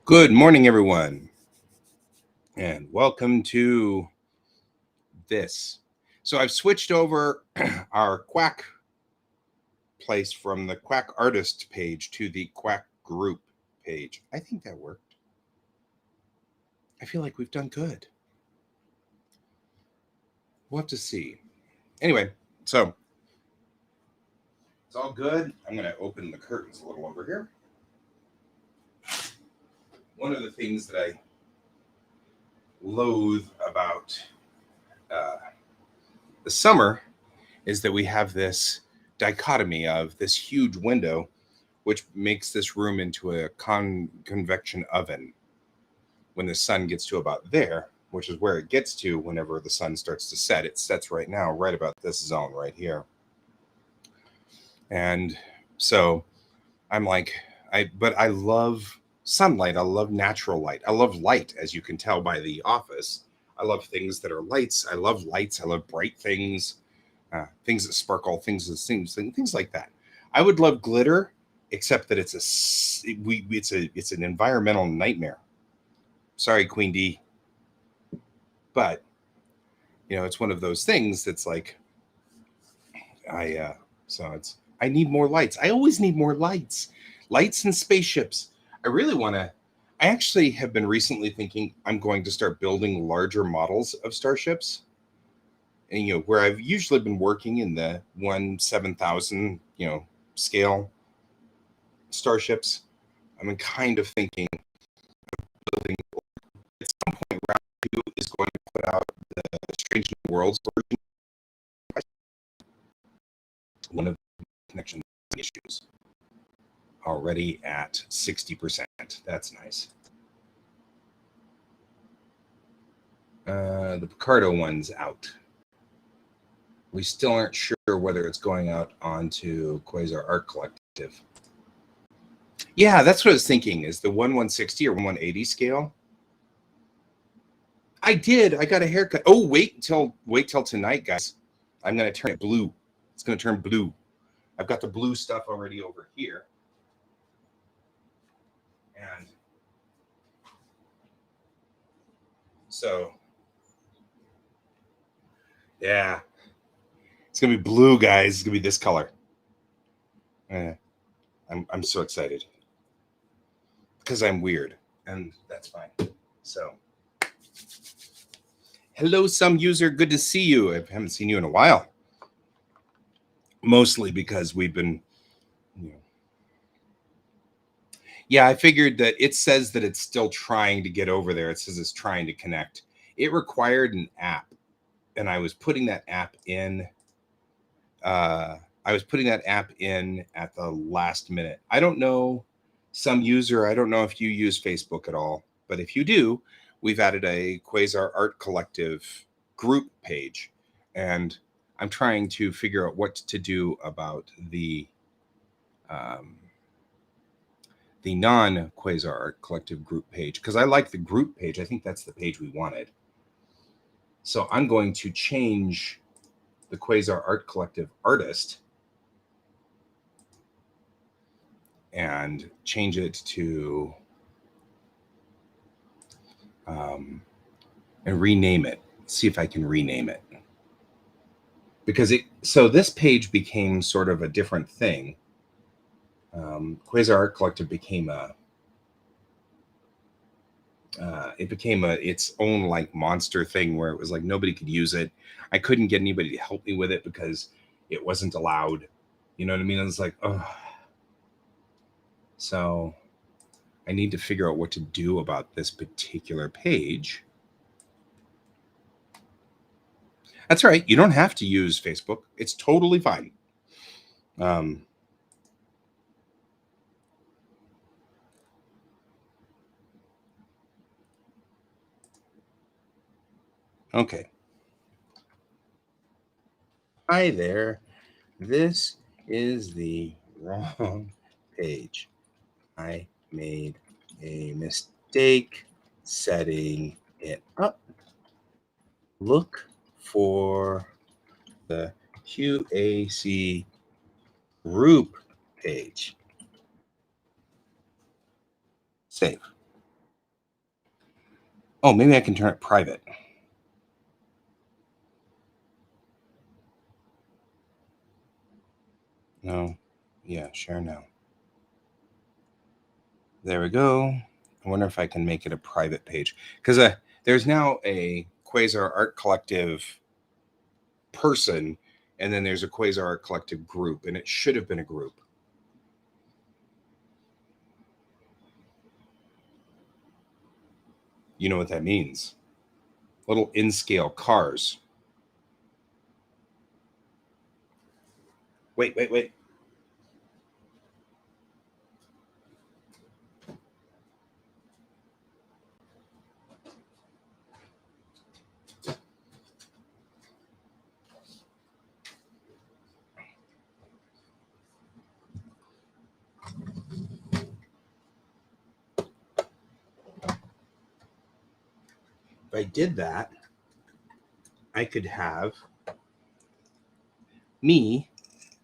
Good morning, everyone, and welcome to this. So I've switched over our QuaCk place from the QuaCk artist page to the QuaCk group page. I think that worked. I feel like we've done good. We'll have to see. Anyway, so it's all good. I'm going to open the curtains a little over here. One of the things that I loathe about the summer is that we have this dichotomy of this huge window, which makes this room into a convection oven. When the sun gets to about there, which is where it gets to whenever the sun starts to set, it sets right now, right about this zone right here. And so I'm like, but I love sunlight. I love natural light. I love light, as you can tell by the office. I love things that are lights. I love lights. I love bright things, things that sparkle, things like that. I would love glitter, except that it's an environmental nightmare. Sorry, Queen D. But it's one of those things that's like, I need more lights. I always need more lights and spaceships. I actually have been recently thinking I'm going to start building larger models of starships. And where I've usually been working in the 1/7,000 scale starships, I'm kind of thinking building at some point. Round 2 is going to put out the Strange New Worlds version. One of the connection issues already at 60%. That's nice. The Picardo one's out. We still aren't sure whether it's going out onto Quasar Art Collective. Yeah, that's what I was thinking. Is the 1/160 or 1/180 scale? I did. I got a haircut. Oh, wait till tonight, guys. I'm going to turn it blue. It's going to turn blue. I've got the blue stuff already over here. And so, yeah, it's going to be blue, guys. It's going to be this color. I'm so excited because I'm weird, and that's fine. So, hello, some user. Good to see you. I haven't seen you in a while. Mostly because we've been, yeah, I figured that it says that it's still trying to get over there. It says it's trying to connect. It required an app, and I was putting that app in. I was putting that app in at the last minute. I don't know, some user. I don't know if you use Facebook at all, but if you do, we've added a Quasar Art Collective group page, and I'm trying to figure out what to do about the non-Quasar Art Collective group page, because I like the group page. I think that's the page we wanted. So I'm going to change the Quasar Art Collective artist and change it to and rename it. See if I can rename it, because so this page became sort of a different thing. Quasar Art Collective became its own like monster thing, where it was like nobody could use it. I couldn't get anybody to help me with it because it wasn't allowed. You know what I mean? I was like, oh. So I need to figure out what to do about this particular page. That's right. You don't have to use Facebook. It's totally fine. Okay. Hi there. This is the wrong page. I made a mistake setting it up. Look for the QuACk group page. Save. Oh, maybe I can turn it private. No. Yeah, share now. There we go. I wonder if I can make it a private page. Because there's now a Quasar Art Collective person, and then there's a Quasar Art Collective group, and it should have been a group. You know what that means? Little in-scale cars. Wait, wait, wait. If I did that, I could have me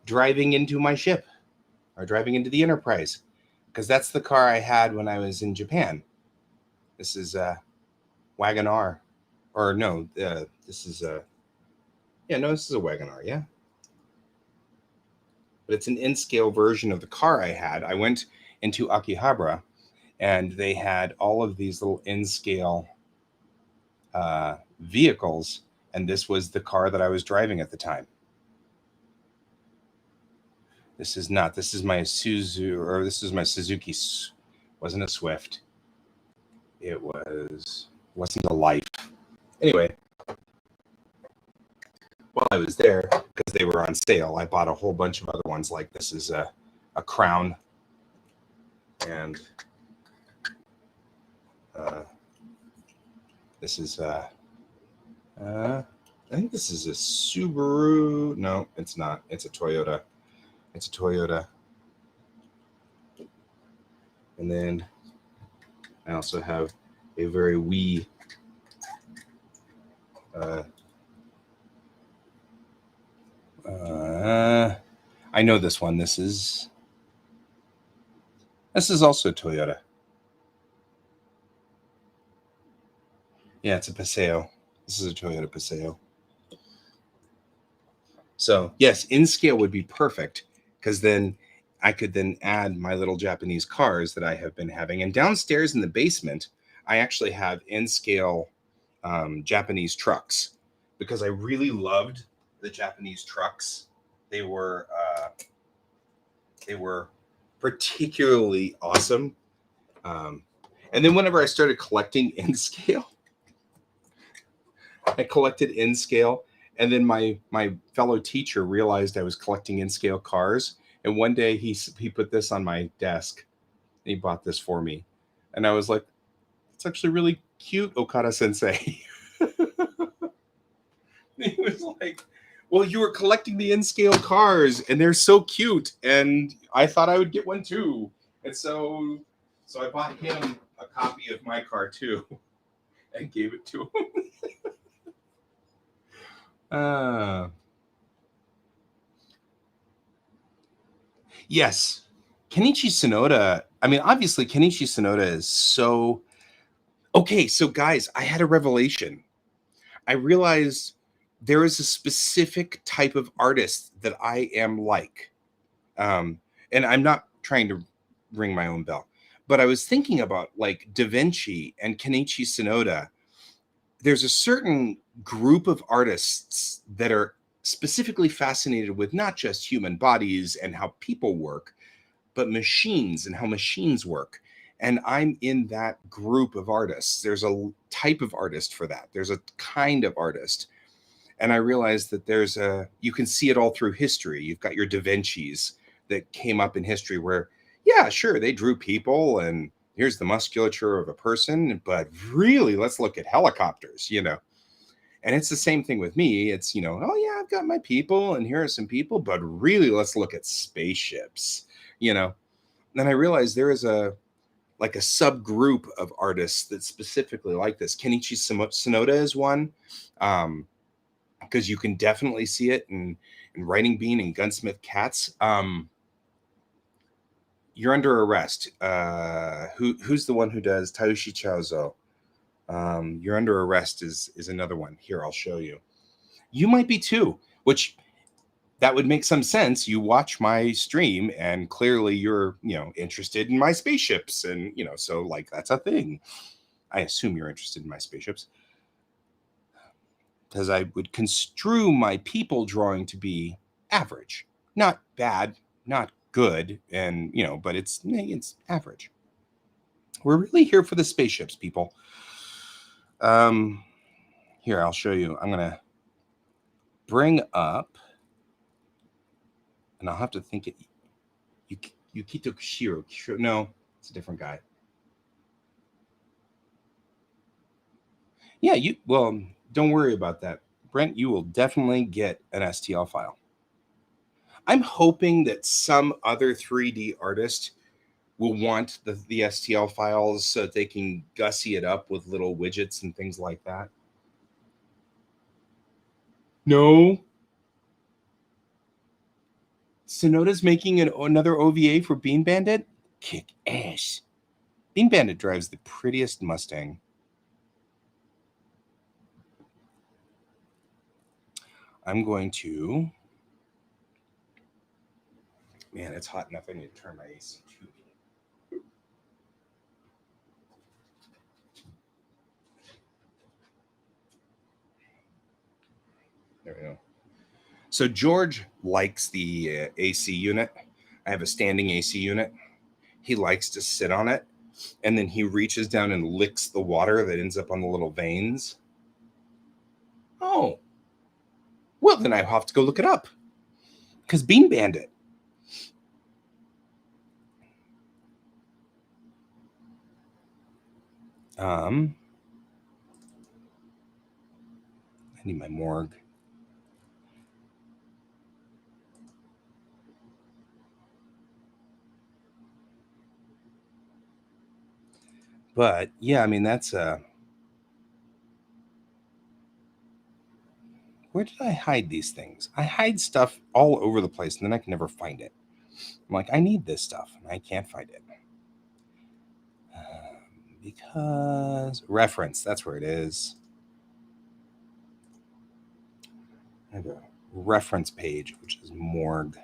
driving into my ship or driving into the Enterprise, because that's the car I had when I was in Japan. This is Wagon R, or no, this is a yeah, no, this is a Wagon R, yeah. But it's an in-scale version of the car I had. I went into Akihabara, and they had all of these little in-scale vehicles, and this was the car that I was driving at the time. This is not. This is my Suzuki, or this is my Suzuki. Wasn't a Swift. It wasn't a Life. Anyway, while I was there, because they were on sale, I bought a whole bunch of other ones. Like this is a Crown, and this is I think this is a Subaru. No, it's not. It's a Toyota. It's a Toyota. And then I also have a very wee I know this one. This is also a Toyota. Yeah, it's a Paseo. This is a Toyota Paseo. So yes, in scale would be perfect, because then I could then add my little Japanese cars that I have been having. And downstairs in the basement, I actually have in scale Japanese trucks, because I really loved the Japanese trucks. They were particularly awesome. And then whenever I started collecting in scale, I collected in scale, and then my fellow teacher realized I was collecting in scale cars, and one day he put this on my desk. And he bought this for me, and I was like, "It's actually really cute, Okada Sensei." He was like, "Well, you were collecting the in scale cars, and they're so cute, and I thought I would get one too." And so I bought him a copy of my car too, and gave it to him. Yes. Kenichi Sonoda. I mean, obviously, Kenichi Sonoda is so. Okay, so guys, I had a revelation. I realized there is a specific type of artist that I am like. And I'm not trying to ring my own bell, but I was thinking about like Da Vinci and Kenichi Sonoda. There's a certain group of artists that are specifically fascinated with not just human bodies and how people work, but machines and how machines work. And I'm in that group of artists. There's a type of artist for that. There's a kind of artist. And I realized that you can see it all through history. You've got your Da Vinci's that came up in history where, yeah, sure, they drew people and here's the musculature of a person, but really, let's look at helicopters. And it's the same thing with me. It's, oh yeah, I've got my people and here are some people, but really let's look at spaceships. Then I realized there is a subgroup of artists that specifically like this. Kenichi Sonoda is one, because you can definitely see it in Writing Bean and Gunsmith Cats. You're under arrest. Who's the one who does Taishi Chaozo? You're Under Arrest is another one. Here, I'll show you. You might be too, which that would make some sense. You watch my stream and clearly you're, interested in my spaceships, and, so like that's a thing. I assume you're interested in my spaceships because I would construe my people drawing to be average, not bad, not good, and, but it's average. We're really here for the spaceships, people. Here, I'll show you. I'm going to bring up, and I'll have to think it. Yukito Kishiro. No, it's a different guy. Yeah, well, don't worry about that. Brent, you will definitely get an STL file. I'm hoping that some other 3D artist will want the STL files so that they can gussy it up with little widgets and things like that. No. Sonoda's making another OVA for Bean Bandit? Kick ass. Bean Bandit drives the prettiest Mustang. I'm going to... Man, it's hot enough. I need to turn my AC too. There we go. So George likes the AC unit. I have a standing AC unit. He likes to sit on it, and then he reaches down and licks the water that ends up on the little veins. Oh. Well, then I have to go look it up. Because Bean Bandit. I need my morgue. But yeah, I mean, that's where did I hide these things? I hide stuff all over the place, and then I can never find it. I'm like, I need this stuff, and I can't find it. Because reference, that's where it is. I have a reference page, which is morgue.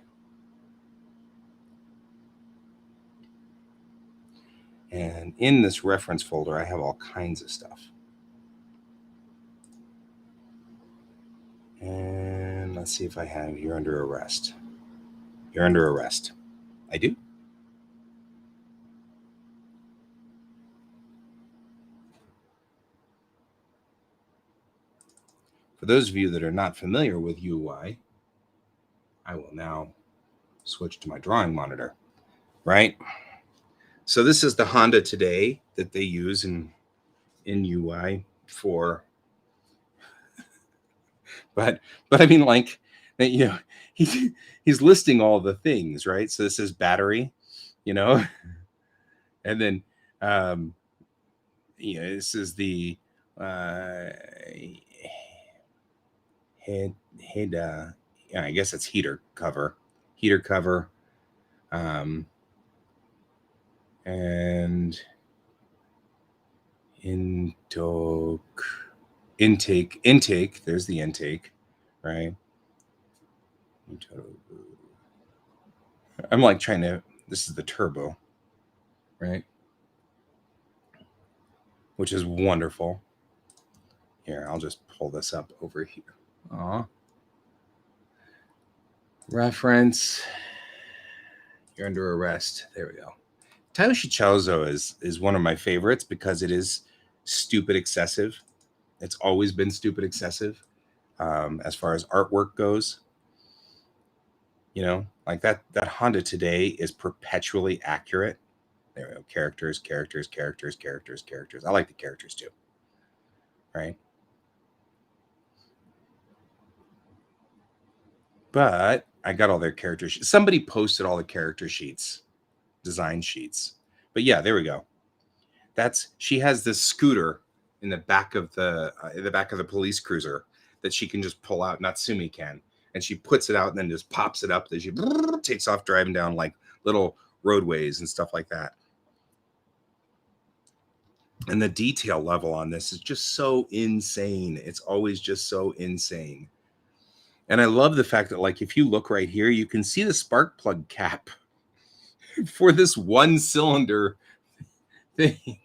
And in this reference folder, I have all kinds of stuff. And let's see if I have You're Under Arrest. You're Under Arrest. I do. For those of you that are not familiar with UI, I will now switch to my drawing monitor, right? So this is the Honda Today that they use in UI for, but I mean, like, he's listing all the things, right? So this is battery, and then this is the head I guess it's heater cover, and intake, there's the intake, right? I'm like trying to, this is the turbo, right? Which is wonderful. Here, I'll just pull this up over here. Reference. You're Under Arrest. There we go. Taiyoshi Chozo is one of my favorites because it is stupid excessive. It's always been stupid excessive as far as artwork goes. Like that Honda Today is perpetually accurate. There we go. Characters. I like the characters too. Right? But I got all their character sheets. Somebody posted all the character sheets, design sheets. But yeah, there we go. She has this scooter in the back of the police cruiser that she can just pull out. Natsumi can, and she puts it out and then just pops it up. Then she takes off driving down like little roadways and stuff like that. And the detail level on this is just so insane. It's always just so insane. And I love the fact that, like, if you look right here, you can see the spark plug cap for this one cylinder thing.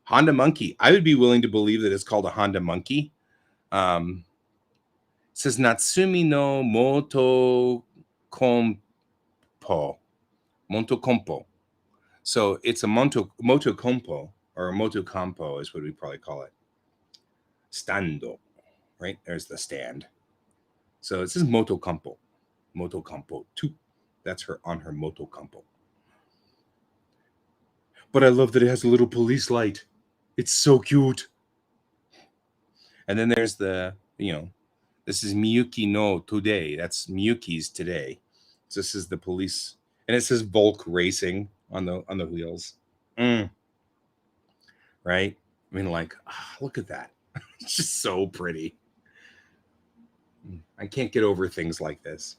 Honda Monkey. I would be willing to believe that it's called a Honda Monkey. It says Natsumi no Moto Kompo. Moto Kompo. So it's a moto compo, or a moto campo is what we probably call it. Stando, right? There's the stand. So it says moto campo 2. That's her on her moto campo. But I love that it has a little police light. It's so cute. And then there's the, this is Miyuki no today. That's Miyuki's today. So this is the police, and it says Volk Racing on the wheels. Right? I mean, like, look at that. It's just so pretty. I can't get over things like this.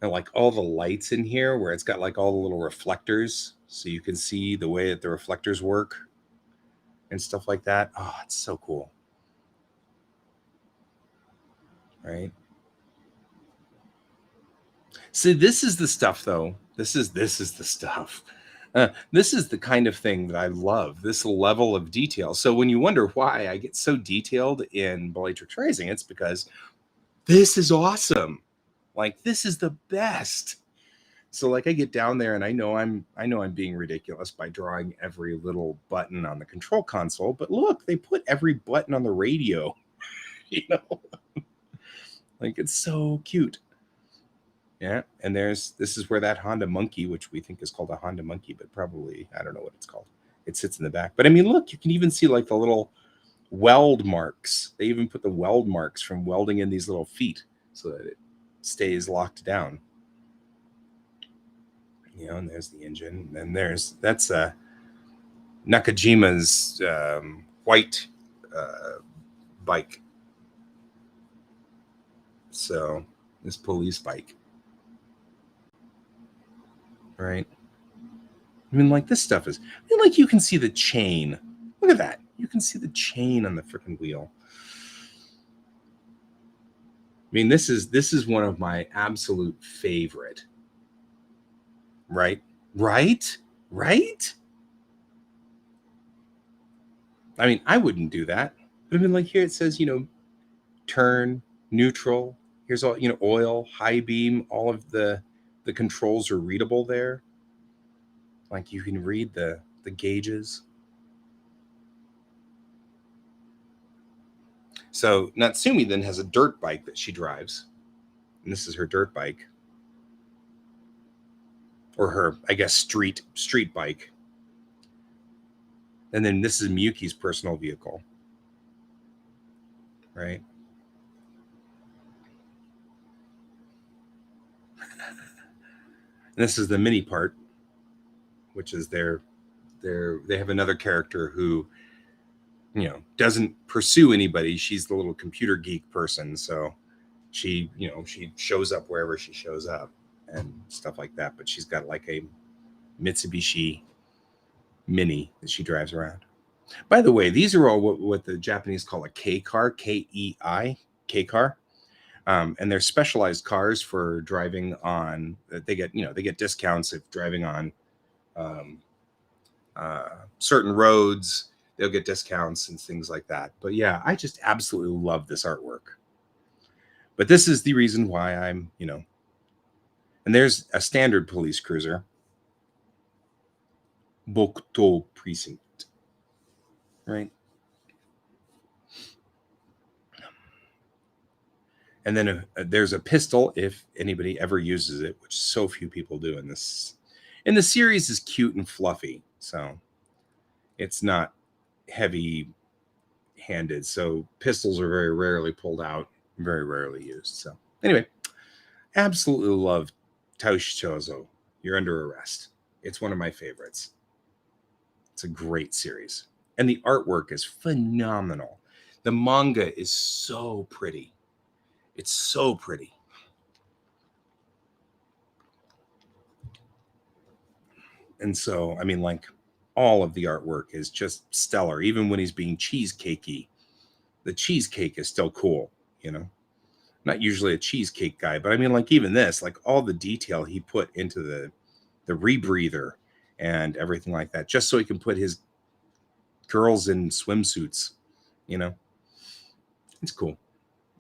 And like all the lights in here, where it's got like all the little reflectors, so you can see the way that the reflectors work and stuff like that. Oh, it's so cool. Right? See, this is the stuff, though. This is the stuff. This is the kind of thing that I love, this level of detail. So when you wonder why I get so detailed in Bellatrix Racing, it's because this is awesome. Like, this is the best. So like I get down there and I know I'm being ridiculous by drawing every little button on the control console, but look, they put every button on the radio. Like, it's so cute. Yeah, and this is where that Honda Monkey, which we think is called a Honda Monkey, but probably, I don't know what it's called. It sits in the back. But I mean, look, you can even see like the little weld marks. They even put the weld marks from welding in these little feet so that it stays locked down. And there's the engine. And then that's Nakajima's white bike. So this police bike. Right? I mean, like, this stuff is, like, you can see the chain. Look at that. You can see the chain on the freaking wheel. I mean, this is one of my absolute favorite. Right? I mean, I wouldn't do that. But I mean, like, here it says, turn, neutral. Here's all, oil, high beam. All of the controls are readable there. Like, you can read the gauges. So Natsumi then has a dirt bike that she drives. And this is her dirt bike. Or her, I guess, street bike. And then this is Miyuki's personal vehicle. Right? And this is the mini part, which is they have another character who, doesn't pursue anybody. She's the little computer geek person. So she shows up wherever she shows up and stuff like that. But she's got like a Mitsubishi Mini that she drives around. By the way, these are all what the Japanese call a K car, K-E-I, K car. And they're specialized cars for driving on. They get discounts if driving on certain roads. They'll get discounts and things like that. But yeah, I just absolutely love this artwork. But this is the reason why I'm, and there's a standard police cruiser, Bokuto Precinct, right? And then there's a pistol if anybody ever uses it, which so few people do in this. And the series is cute and fluffy, so it's not heavy-handed. So pistols are very rarely pulled out, very rarely used. So anyway, absolutely love Taoshichozo. You're Under Arrest. It's one of my favorites. It's a great series. And the artwork is phenomenal. The manga is so pretty. It's so pretty. And so, I mean, like, all of the artwork is just stellar. Even when he's being cheesecakey, the cheesecake is still cool, you know. Not usually a cheesecake guy, but I mean, like, even this, like, all the detail he put into the rebreather and everything like that, just so he can put his girls in swimsuits, you know. It's cool.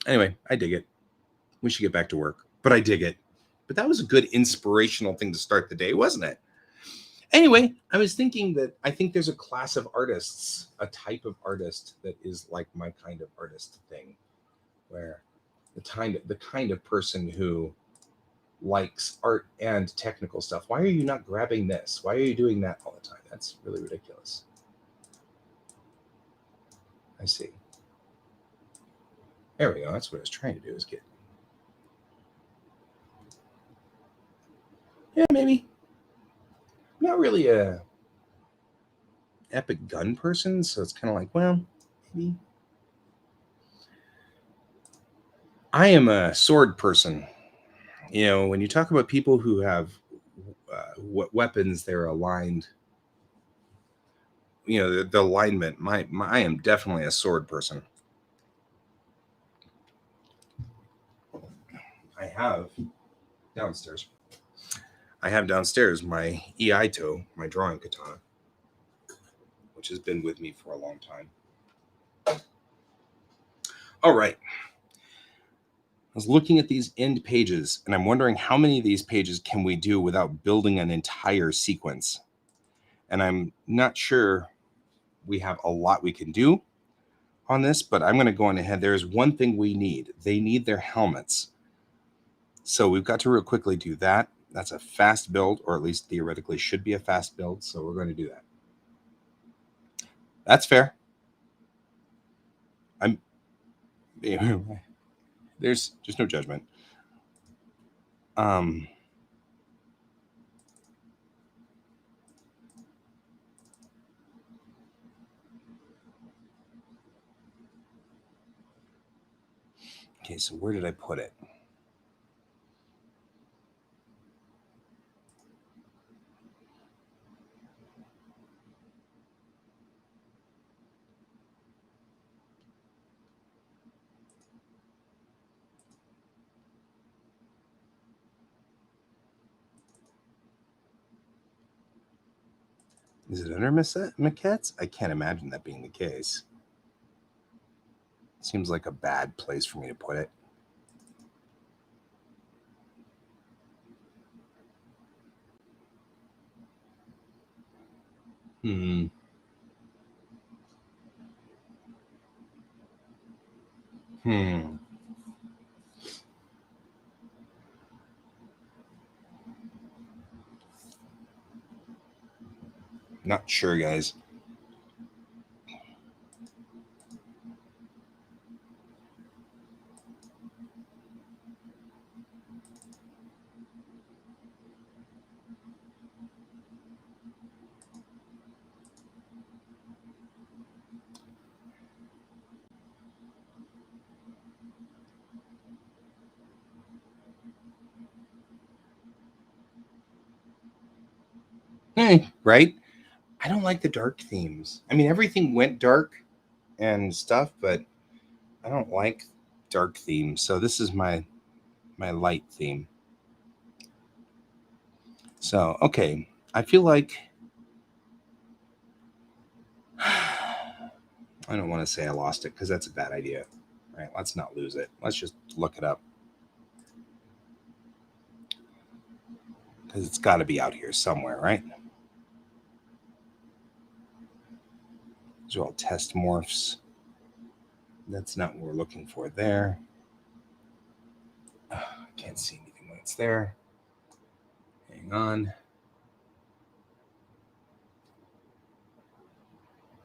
Anyway, I dig it. We should get back to work, but I dig it. But that was a good inspirational thing to start the day, wasn't it? Anyway, I was thinking that I think there's a class of artists, a type of artist that is like my kind of artist thing, where the kind of person who likes art and technical stuff. Why are you not grabbing this? Why are you doing that all the time? That's really ridiculous. I see. There we go. That's what I was trying to do, is get. Yeah, maybe. Not really a epic gun person, so it's kind of like, well, maybe. I am a sword person. You know, when you talk about people who have what weapons they're aligned, you know, the alignment. I am definitely a sword person. I have downstairs. I have downstairs my Iaito, my drawing katana, which has been with me for a long time. All right. I was looking at these end pages, and I'm wondering how many of these pages can we do without building an entire sequence. And I'm not sure we have a lot we can do on this, but I'm going to go on ahead. There's one thing we need. They need their helmets. So we've got to real quickly do that. That's a fast build, or at least theoretically should be a fast build. So we're going to do that. That's fair. I'm there's just no judgment. Um, okay, so where did I put it? Is it under maquettes? I can't imagine that being the case. Seems like a bad place for me to put it. Hmm. Hmm. Not sure, guys. Right? I don't like the dark themes. I mean, everything went dark and stuff, but I don't like dark themes. So this is my light theme. So, okay. I feel like I don't want to say I lost it because that's a bad idea. Right? Let's not lose it. Let's just look it up. Because it's got to be out here somewhere, right? These are all test morphs. That's not what we're looking for there. I can't see anything when it's there. Hang on.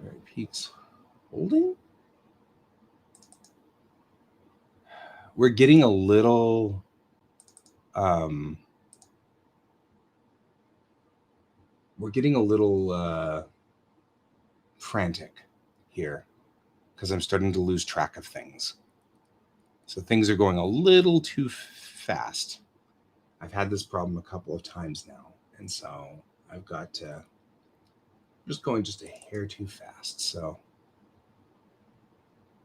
Very peaks holding. We're getting a little we're getting a little frantic here because I'm starting to lose track of things. So things are going a little too fast. I've had this problem a couple of times now, and so I've got to just going just a hair too fast. So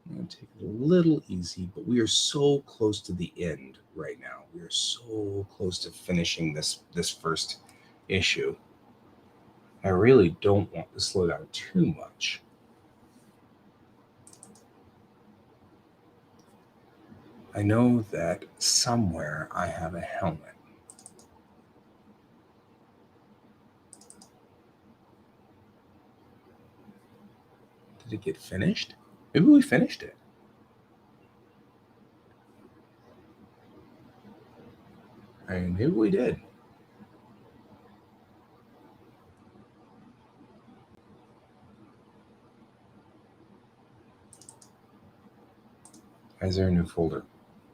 I'm going to take it a little easy, but we are so close to the end right now. We are so close to finishing this first issue. I really don't want to slow down too much. I know that somewhere I have a helmet. Did it get finished? Maybe we finished it. I mean, maybe we did. Is there a new folder?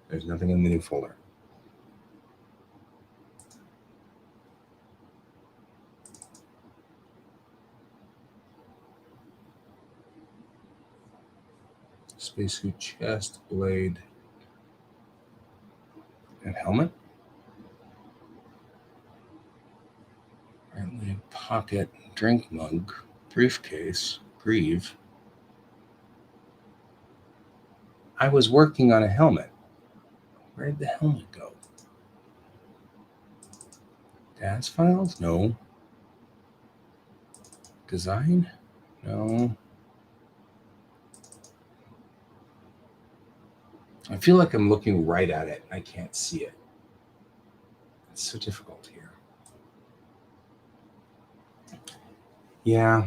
There's nothing in the new folder. Spacesuit, chest, blade, and helmet. Right leg, pocket, drink mug, briefcase, greave. I was working on a helmet. Where did the helmet go? DAS files? No. Design? No. I feel like I'm looking right at it. I can't see it. It's so difficult here. Yeah.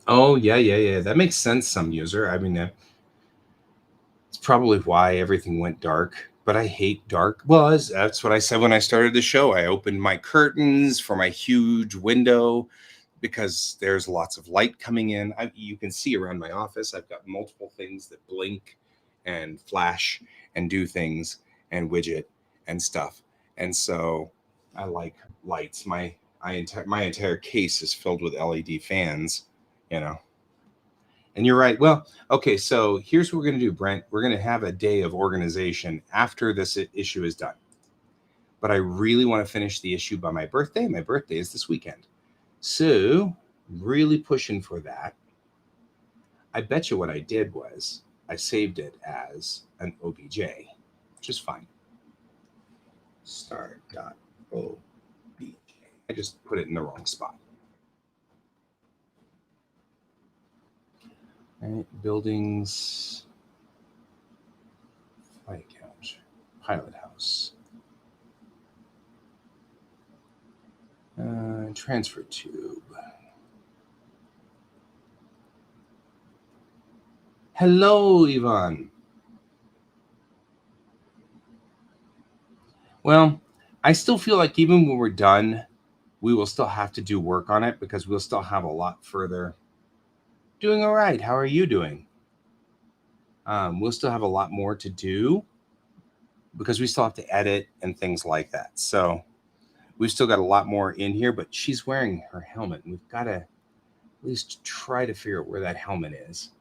Oh, yeah. That makes sense, some user. I mean, it's probably why everything went dark. But I hate dark. Well, that's what I said when I started the show. I opened my curtains for my huge window because there's lots of light coming in. You can see around my office, I've got multiple things that blink and flash and do things and widget and stuff. And so I like lights. My entire case is filled with LED fans, you know. And you're right. Well, okay, so here's what we're going to do, Brent. We're going to have a day of organization after this issue is done. But I really want to finish the issue by my birthday. My birthday is this weekend. So, really pushing for that. I bet you what I did was I saved it as an OBJ, which is fine. Start.obj. I just put it in the wrong spot. All right, buildings, flight couch, pilot house, transfer tube. Hello, Ivan. Well, I still feel like even when we're done, we will still have to do work on it because we'll still have a lot further. Doing all right. How are you doing? We'll still have a lot more to do because we still have to edit and things like that. So we've still got a lot more in here, but she's wearing her helmet. And we've got to at least try to figure out where that helmet is.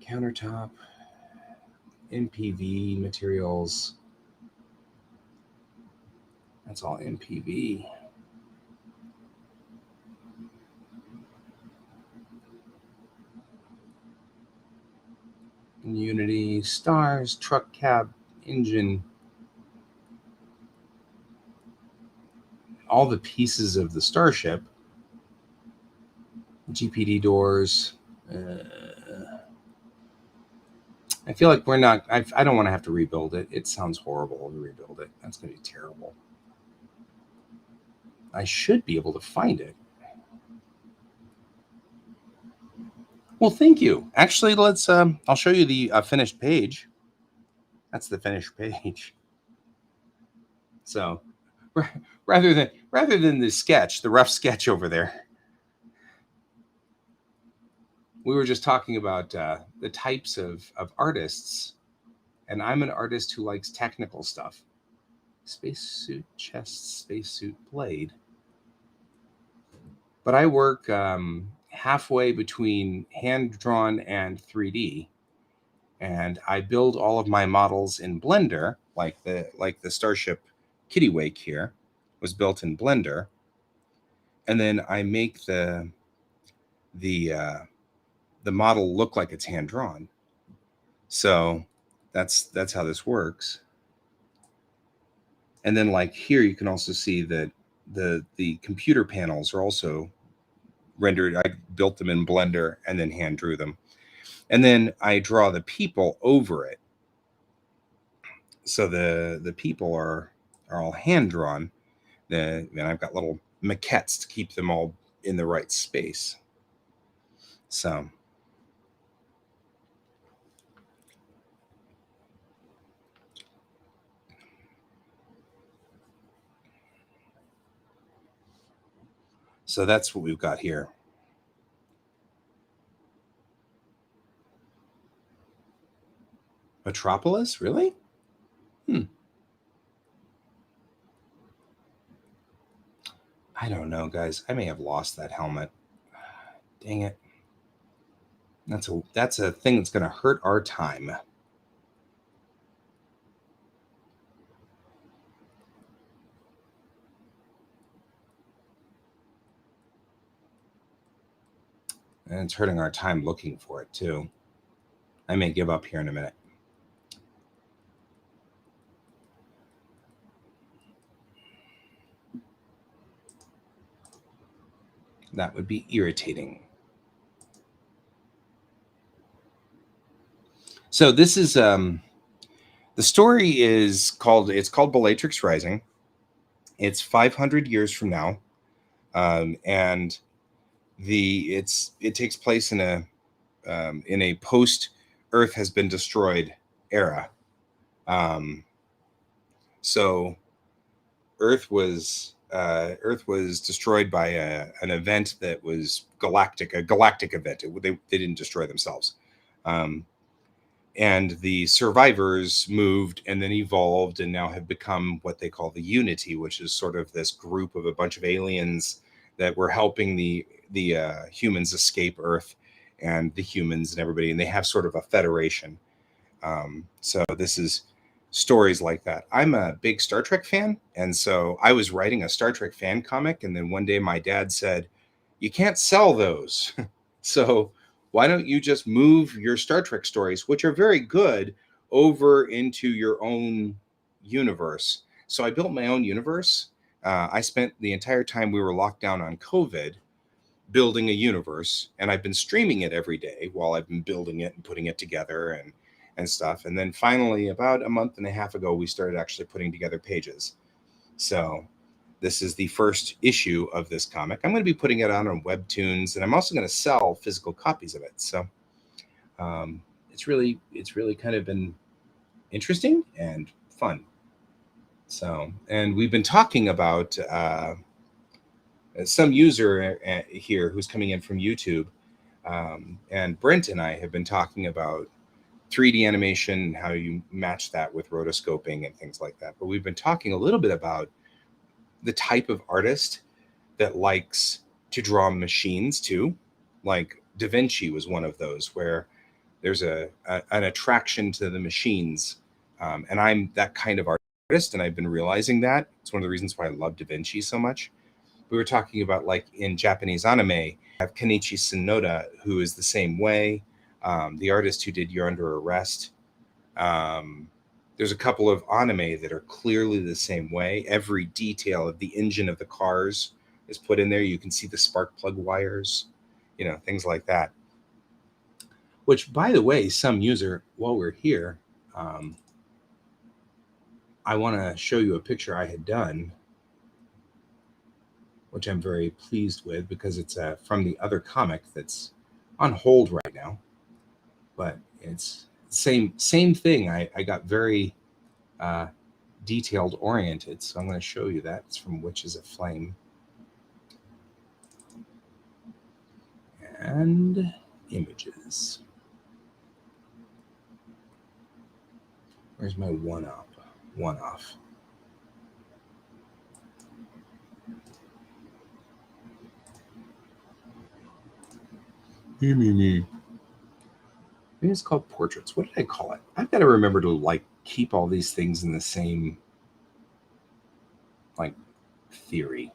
Countertop, MPV materials. That's all MPV. Unity, stars, truck cab, engine. All the pieces of the starship. GPD doors. I feel like we're not. I don't want to have to rebuild it. It sounds horrible to rebuild it. That's going to be terrible. I should be able to find it. Well, thank you. Actually, let's. I'll show you the finished page. That's the finished page. So, rather than the sketch, the rough sketch over there, we were just talking about the types of artists, and I'm an artist who likes technical stuff. Spacesuit chest, spacesuit blade. But I work halfway between hand drawn and 3D. and I build all of my models in Blender, like the Starship Kittiwake here was built in Blender, and then I make the uh, the model look like it's hand drawn. So that's how this works. And then like here, you can also see that the computer panels are also rendered. I built them in Blender and then hand drew them, and then I draw the people over it. So the people are all hand drawn. And I've got little maquettes to keep them all in the right space. So that's what we've got here. Metropolis, really? I don't know, guys. I may have lost that helmet. Dang it. That's a thing that's going to hurt our time. And it's hurting our time looking for it too. I may give up here in a minute. That would be irritating. So this is the story is called Bellatrix Rising. It's 500 years from now, and it takes place in a post Earth has been destroyed era. So Earth was destroyed by an event that was a galactic event. They didn't destroy themselves. And the survivors moved and then evolved and now have become what they call the Unity, which is sort of this group of a bunch of aliens that were helping the humans escape Earth, and the humans and everybody, and they have sort of a federation. So this is stories like that. I'm a big Star Trek fan, and so I was writing a Star Trek fan comic, and then one day my dad said, "You can't sell those." So why don't you just move your Star Trek stories, which are very good, over into your own universe? So I built my own universe. I spent the entire time we were locked down on COVID building a universe, and I've been streaming it every day while I've been building it and putting it together and stuff. And then finally, about a month and a half ago, we started actually putting together pages. So this is the first issue of this comic. I'm going to be putting it out on Webtoons, and I'm also going to sell physical copies of it. So it's really kind of been interesting and fun. So, and we've been talking about some user here who's coming in from YouTube, and Brent and I have been talking about 3D animation and how you match that with rotoscoping and things like that. But we've been talking a little bit about the type of artist that likes to draw machines too. Like Da Vinci was one of those where there's an attraction to the machines, and I'm that kind of artist, and I've been realizing that. It's one of the reasons why I love Da Vinci so much. We were talking about, like, in Japanese anime, I have Kenichi Sonoda, who is the same way. The artist who did You're Under Arrest. Um, there's a couple of anime that are clearly the same way. Every detail of the engine of the cars is put in there. You can see the spark plug wires, things like that. Which, by the way, some user, while we're here, I want to show you a picture I had done, which I'm very pleased with because it's from the other comic that's on hold right now. But it's same thing. I got very detailed oriented, so I'm going to show you that. It's from Witches of Flame. And images. Where's my one off? Me. Maybe it's called portraits. What did I call it? I've got to remember to like keep all these things in the same like theory,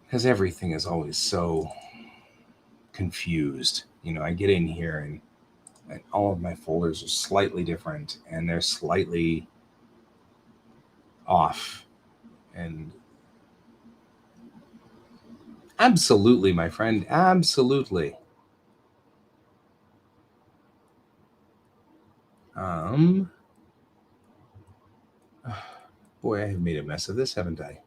because everything is always so confused. You know, I get in here and all of my folders are slightly different and they're slightly off. And absolutely, my friend, absolutely. Boy, I have made a mess of this, haven't I?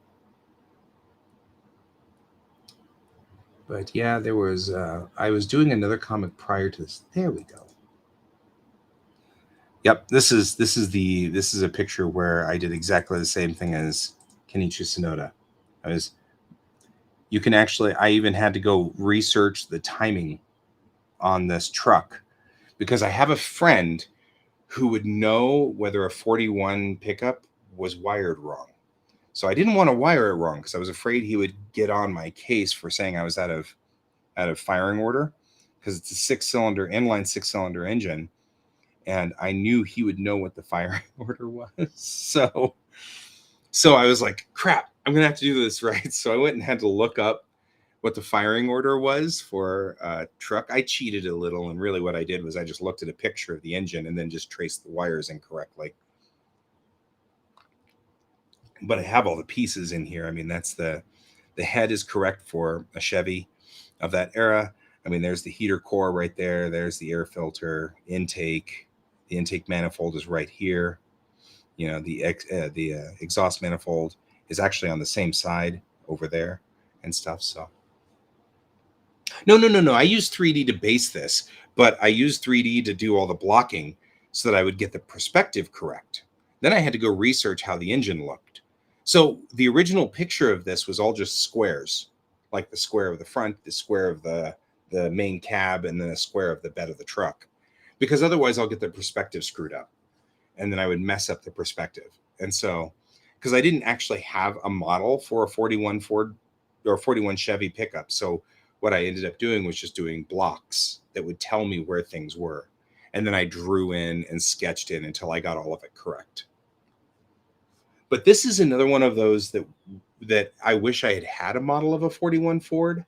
But yeah, there was I was doing another comic prior to this. There we go. Yep, this is a picture where I did exactly the same thing as Kenichi Sonoda. You can actually, I even had to go research the timing on this truck because I have a friend who would know whether a 41 pickup was wired wrong. So I didn't want to wire it wrong because I was afraid he would get on my case for saying I was out of firing order, because it's a inline 6-cylinder engine, and I knew he would know what the firing order was. So I was like, crap, I'm gonna have to do this right. So I went and had to look up what the firing order was for a truck. I cheated a little, and really what I did was I just looked at a picture of the engine and then just traced the wires incorrectly. But I have all the pieces in here. I mean, that's the head is correct for a Chevy of that era. I mean, there's the heater core right there. There's the air filter intake. The intake manifold is right here. You know, the exhaust manifold is actually on the same side over there and stuff. So no. I used 3D to base this, but I used 3D to do all the blocking so that I would get the perspective correct. Then I had to go research how the engine looked. So the original picture of this was all just squares, like the square of the front, the square of the main cab, and then a square of the bed of the truck, because otherwise I'll get the perspective screwed up and then I would mess up the perspective. And so, because I didn't actually have a model for a 41 Ford or 41 Chevy pickup. So what I ended up doing was just doing blocks that would tell me where things were. And then I drew in and sketched in until I got all of it correct. But this is another one of those that I wish I had had a model of a 41 Ford,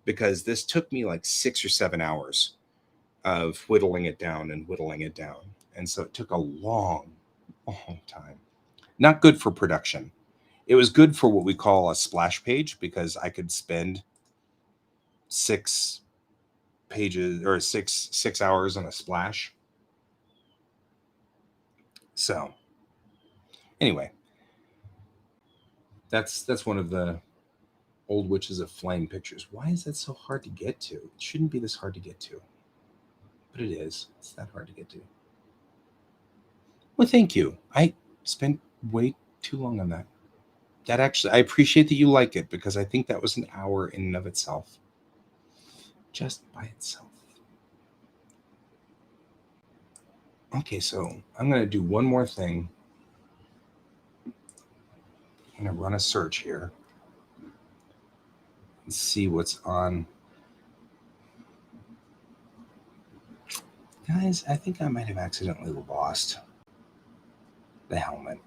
because this took me like 6 or 7 hours of whittling it down and whittling it down. And so it took a long time. Not good for production. It was good for what we call a splash page, because I could spend 6 pages or 6 hours on a splash. So anyway, that's one of the old Witches of Flame pictures. Why is that so hard to get to? It shouldn't be this hard to get to, but it is. It's that hard to get to. Well, thank you. I spent way too long on that. That actually, I appreciate that you like it, because I think that was an hour in and of itself. Just by itself. Okay, so I'm going to do one more thing. I'm going to run a search here and see what's on. Guys, I think I might have accidentally lost the helmet,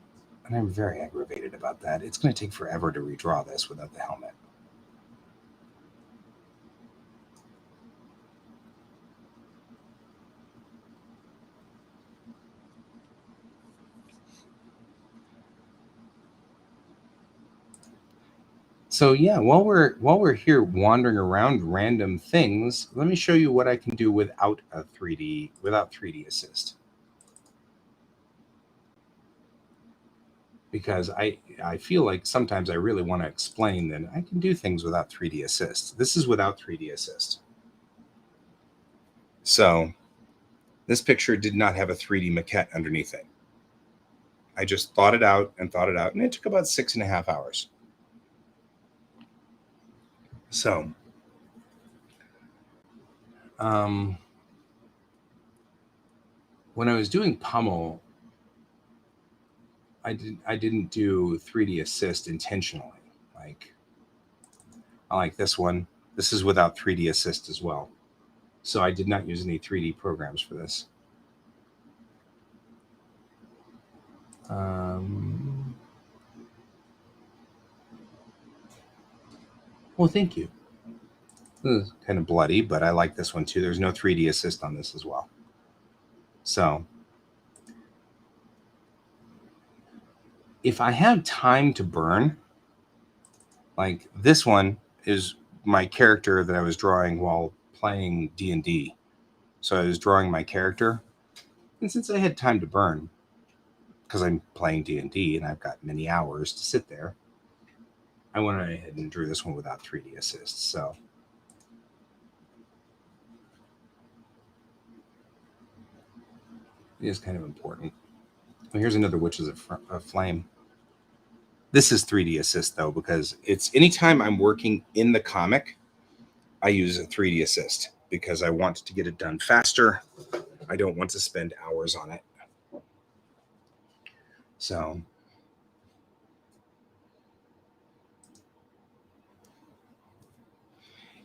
and I'm very aggravated about that. It's going to take forever to redraw this without the helmet. So yeah, while we're here wandering around random things, let me show you what I can do without 3D assist. Because I feel like sometimes I really want to explain that I can do things without 3D assist. This is without 3D assist. So this picture did not have a 3D maquette underneath it. I just thought it out, and it took about 6.5 hours. So, when I was doing Pummel, I didn't do 3D assist intentionally. Like, I like this one. This is without 3D assist as well. So I did not use any 3D programs for this. Well, thank you. This is kind of bloody, but I like this one too. There's no 3D assist on this as well. So if I have time to burn, like this one is my character that I was drawing while playing D&D. So I was drawing my character, and since I had time to burn, because I'm playing D&D and I've got many hours to sit there, I went ahead and drew this one without 3D assist. So it is kind of important. Well, here's another Witches of Flame. This is 3D assist though, because it's anytime I'm working in the comic, I use a 3D assist because I want to get it done faster. I don't want to spend hours on it. So,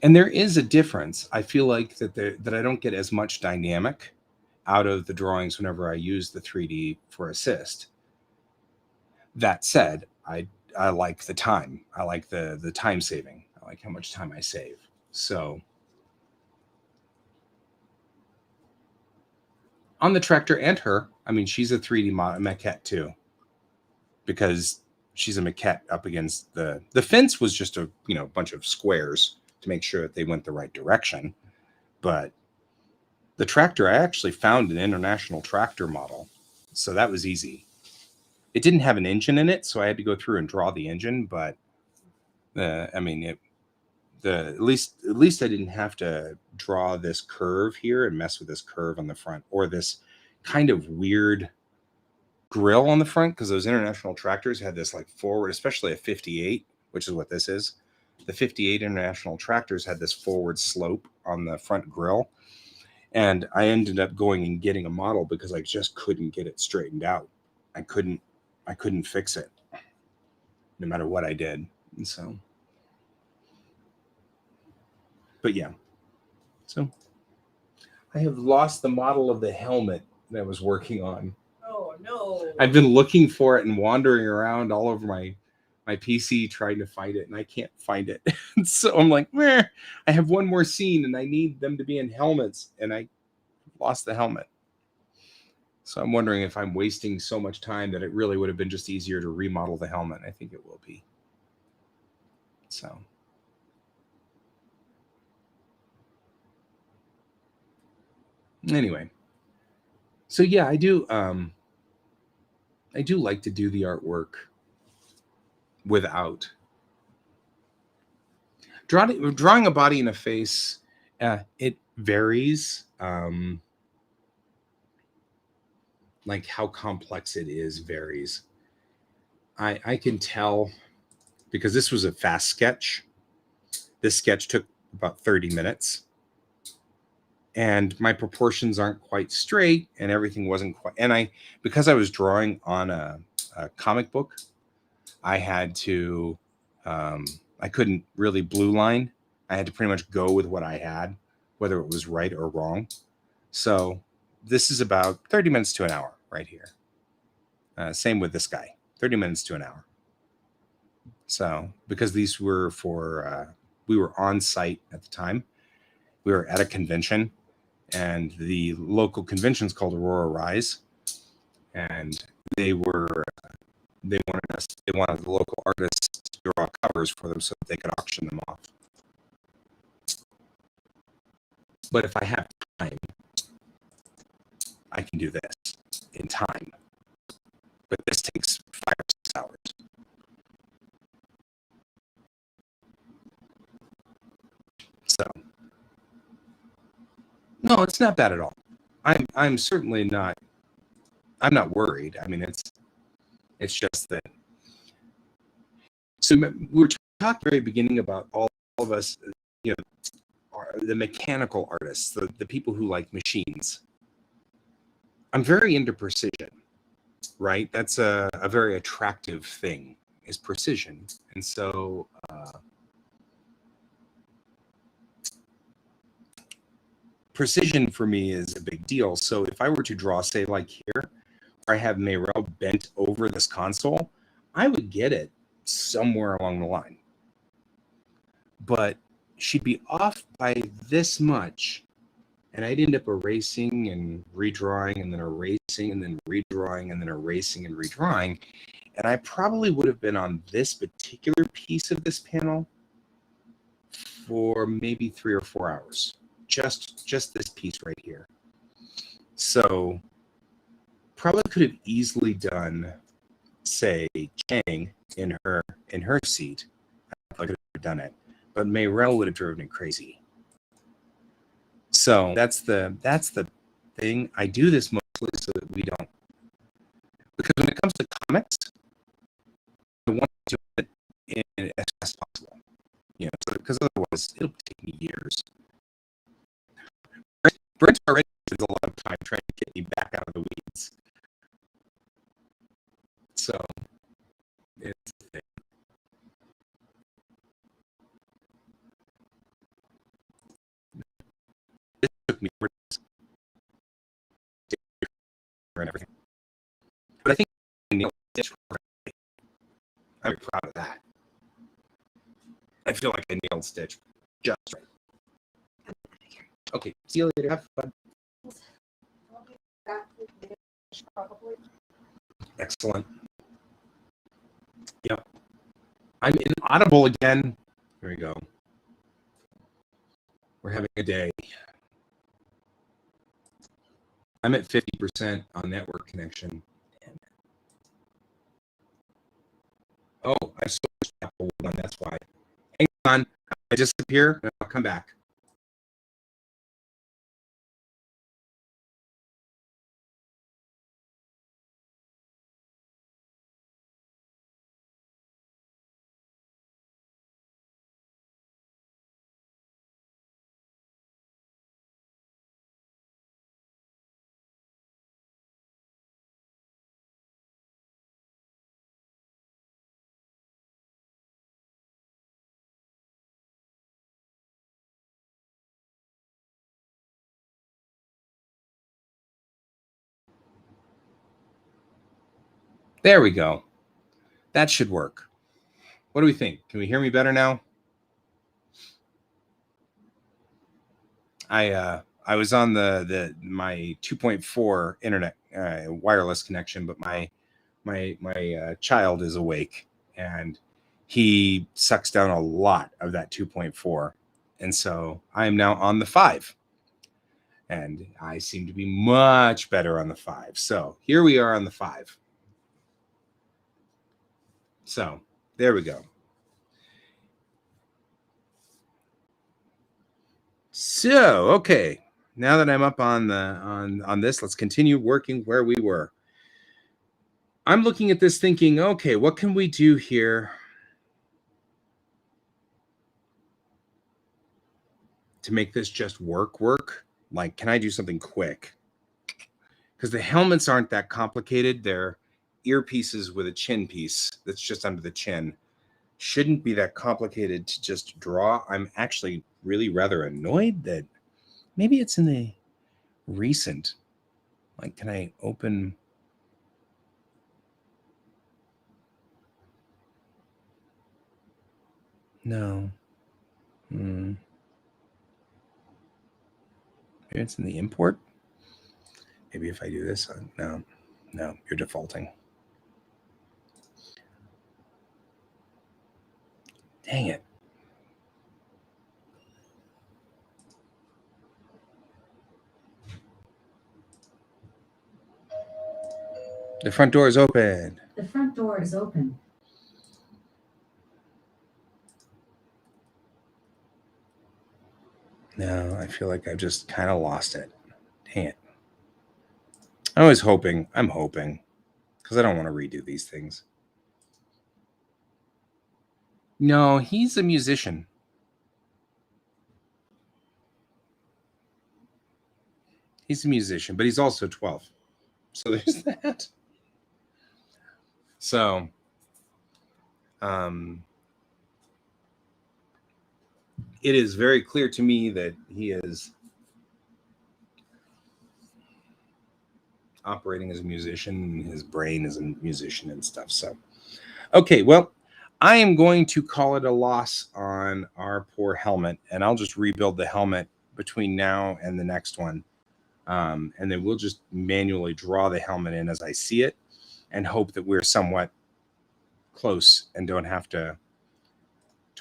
and there is a difference. I feel like that I don't get as much dynamic out of the drawings whenever I use the 3D for assist. That said, I like the time. I like the time saving. I like how much time I save. So on the tractor and her, I mean, she's a 3D maquette too, because she's a maquette up against the fence was just a bunch of squares to make sure that they went the right direction. But the tractor, I actually found an international tractor model, so that was easy. It didn't have an engine in it, so I had to go through and draw the engine. But I mean, at least I didn't have to draw this curve here and mess with this curve on the front, or this kind of weird grill on the front, because those international tractors had this like forward, especially a 58, which is what this is. The 58 international tractors had this forward slope on the front grill, and I ended up going and getting a model because I just couldn't get it straightened out. I couldn't fix it no matter what I did. And so, but yeah, so I have lost the model of the helmet that I was working on. Oh no! I've been looking for it and wandering around all over my PC trying to find it, and I can't find it. So I'm like, meh, I have one more scene and I need them to be in helmets, and I lost the helmet. So I'm wondering if I'm wasting so much time that it really would have been just easier to remodel the helmet. I think it will be. So anyway, so yeah, I do like to do the artwork without drawing a body and a face. It varies, like how complex it is varies. I can tell because this was a fast sketch. This sketch took about 30 minutes, and my proportions aren't quite straight, and everything wasn't quite. And because I was drawing on a comic book, I had to, I couldn't really blue line. I had to pretty much go with what I had, whether it was right or wrong. So this is about 30 minutes to an hour right here. Same with this guy, 30 minutes to an hour. So because these were for, we were on site at the time. We were at a convention, and the local convention is called Aurora Rise. And they wanted the local artists to draw covers for them so that they could auction them off. But if I have time, I can do this in time. But this takes 5 or 6 hours. So no, it's not bad at all. I'm certainly not. I'm not worried. I mean, it's just that. So we were talking at the very beginning about all of us, the mechanical artists, the people who like machines. I'm very into precision, right? That's a very attractive thing, is precision. And so precision for me is a big deal. So if I were to draw, say like here, where I have Mayrel bent over this console, I would get it somewhere along the line. But she'd be off by this much, and I'd end up erasing and redrawing and then erasing and then redrawing and then erasing and redrawing. And I probably would have been on this particular piece of this panel for maybe 3 or 4 hours. Just this piece right here. So probably could have easily done, say, Chang in her seat. I could have done it, but Mayrel would have driven me crazy. So that's the thing. I do this mostly so that we don't, because when it comes to comics, I want to do it in as fast as possible. You know, so, because otherwise it'll take me years. Brent already spends a lot of time trying to get me back out of the weeds. So it's the thing. This took me and everything. But I think I nailed it right. I'm proud of that. I feel like I nailed Stitch just right. Okay, see you later. Have fun. Excellent. Yep. I'm inaudible again. There we go. We're having a day. I'm at 50% on network connection. Oh, I switched Apple one. That's why. Hang on. I disappear and I'll come back. There we go. That should work. What do we think? Can we hear me better now? I was on my 2.4 internet wireless connection, but my child is awake and he sucks down a lot of that 2.4, and so I am now on the 5, and I seem to be much better on the 5. So here we are on the 5. So there we go. So okay, now that I'm up on the on this, let's continue working where we were. I'm looking at this thinking, okay, what can we do here to make this just work? Like, can I do something quick? Because the helmets aren't that complicated. They're earpieces with a chin piece that's just under the chin. Shouldn't be that complicated to just draw. I'm actually really rather annoyed that maybe it's in the recent. Like, can I open? No. Maybe it's in the import. Maybe if I do this, no, you're defaulting. Dang it. The front door is open. The front door is open. No, I feel like I've just kind of lost it. Dang it. I'm hoping, because I don't want to redo these things. No, he's a musician. He's a musician, but he's also 12. So there's that. So, it is very clear to me that he is operating as a musician. His brain is a musician and stuff. So, okay, well, I am going to call it a loss on our poor helmet, and I'll just rebuild the helmet between now and the next one. And then we'll just manually draw the helmet in as I see it and hope that we're somewhat close and don't have to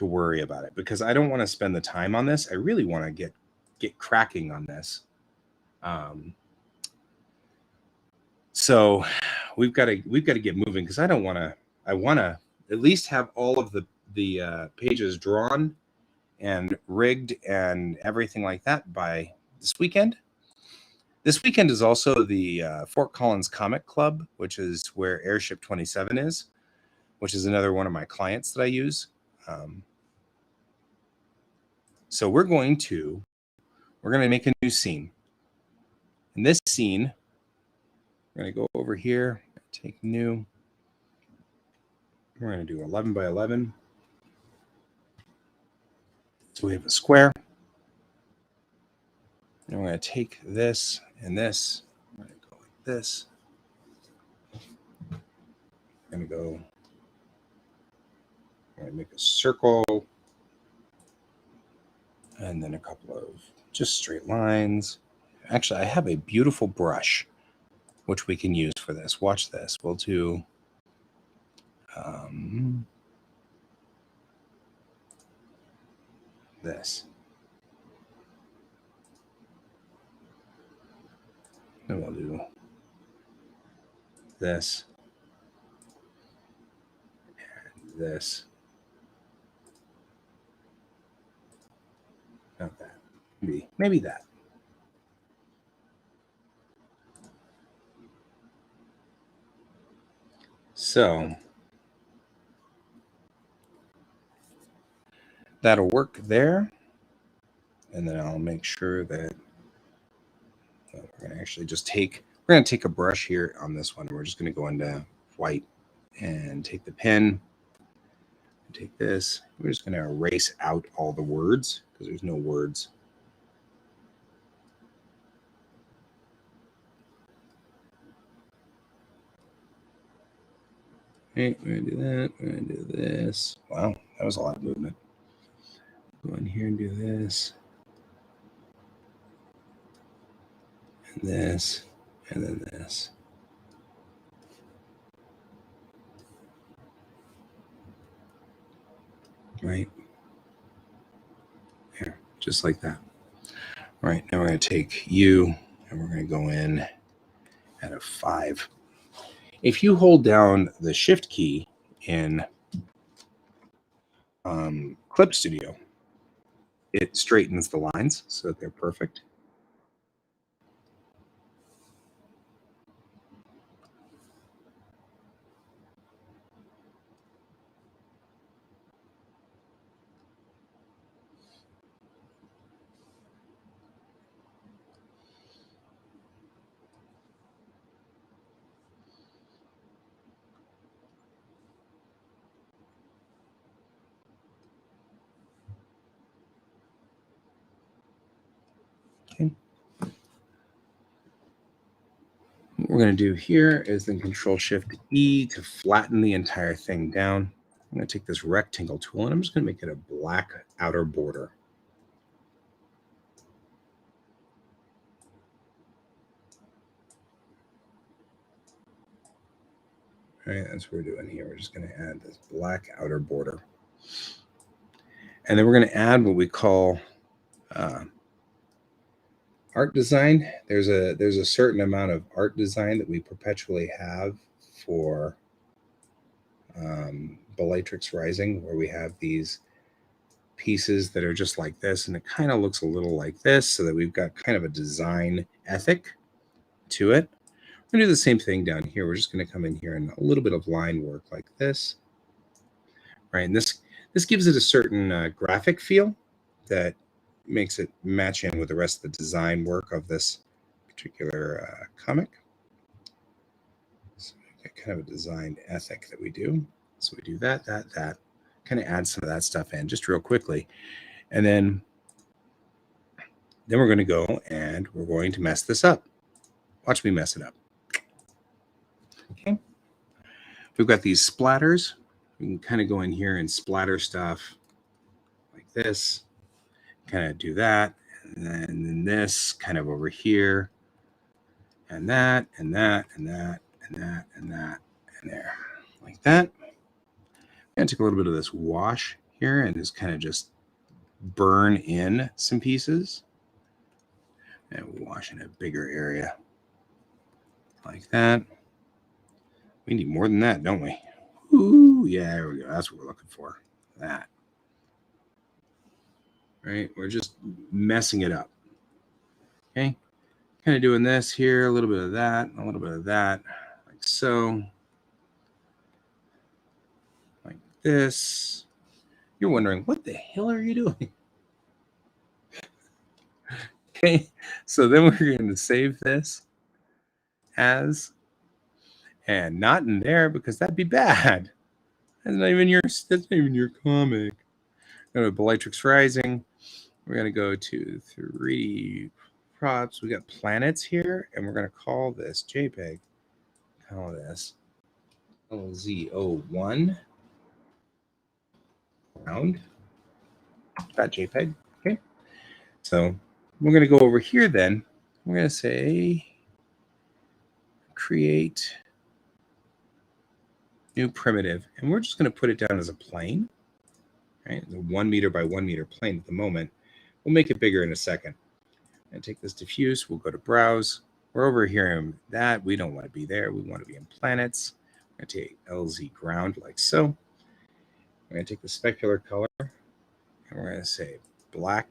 worry about it, because I don't want to spend the time on this. I really want to get cracking on this. So we've got to get moving, because I want to at least have all of the pages drawn and rigged and everything like that by this weekend. This weekend is also the Fort Collins Comic Club, which is where Airship 27 is, which is another one of my clients that I use. So we're going to make a new scene. In this scene, we're going to go over here, take new. We're going to do 11 by 11. So we have a square. And we're going to take this and this. We're going to go like this. We're going to go. We're going to make a circle. And then a couple of just straight lines. Actually, I have a beautiful brush, which we can use for this. Watch this. We'll do this. Then we'll do this and this. Not that. Maybe that. So that'll work there. And then I'll make sure that we're going to actually just we're going to take a brush here on this one. We're just going to go into white and take the pen, take this. We're just going to erase out all the words, because there's no words. Okay, we're going to do that. We're going to do this. Wow, that was a lot of movement. Go in here and do this. And this. And then this. Right? Here, just like that. All right, now we're going to take you and we're going to go in at a 5. If you hold down the Shift key in Clip Studio, it straightens the lines so that they're perfect. Okay. What we're going to do here is then Control Shift E to flatten the entire thing down. I'm going to take this rectangle tool and I'm just going to make it a black outer border. All right, that's what we're doing here. We're just going to add this black outer border. And then we're going to add what we call art design. There's a certain amount of art design that we perpetually have for Bellatrix Rising, where we have these pieces that are just like this, and it kind of looks a little like this, so that we've got kind of a design ethic to it. We're going to do the same thing down here. We're just going to come in here and a little bit of line work like this. Right, and this gives it a certain graphic feel that makes it match in with the rest of the design work of this particular comic. So we've got kind of a design ethic that we do. So we do that, kind of add some of that stuff in just real quickly. And then we're going to go and we're going to mess this up. Watch me mess it up. we've got these splatters. We can kind of go in here and splatter stuff like this, kind of do that, and then this kind of over here, and that, and that, and that, and that, and that, and there, like that. I'm going to take a little bit of this wash here and just kind of just burn in some pieces. And wash in a bigger area like that. We need more than that, don't we? Ooh, yeah, there we go. That's what we're looking for. That. Right? We're just messing it up. Okay? Kind of doing this here, a little bit of that, a little bit of that, like so. Like this. You're wondering, what the hell are you doing? Okay, so then we're going to save this as, and not in there because that'd be bad. That's not even your comic. Go to Bellatrix Rising. We're going to go to 3D props. We got planets here, and we're going to call this JPEG. Call this LZ01 round. .jpeg. Okay. So we're going to go over here then. We're going to say create new primitive, and we're just going to put it down as a plane. Right, the 1 meter by 1 meter plane at the moment. We'll make it bigger in a second. And take this diffuse. We'll go to browse. We're over here in that. We don't want to be there. We want to be in planets. I'm going to take LZ ground like so. We're going to take the specular color and we're going to say black.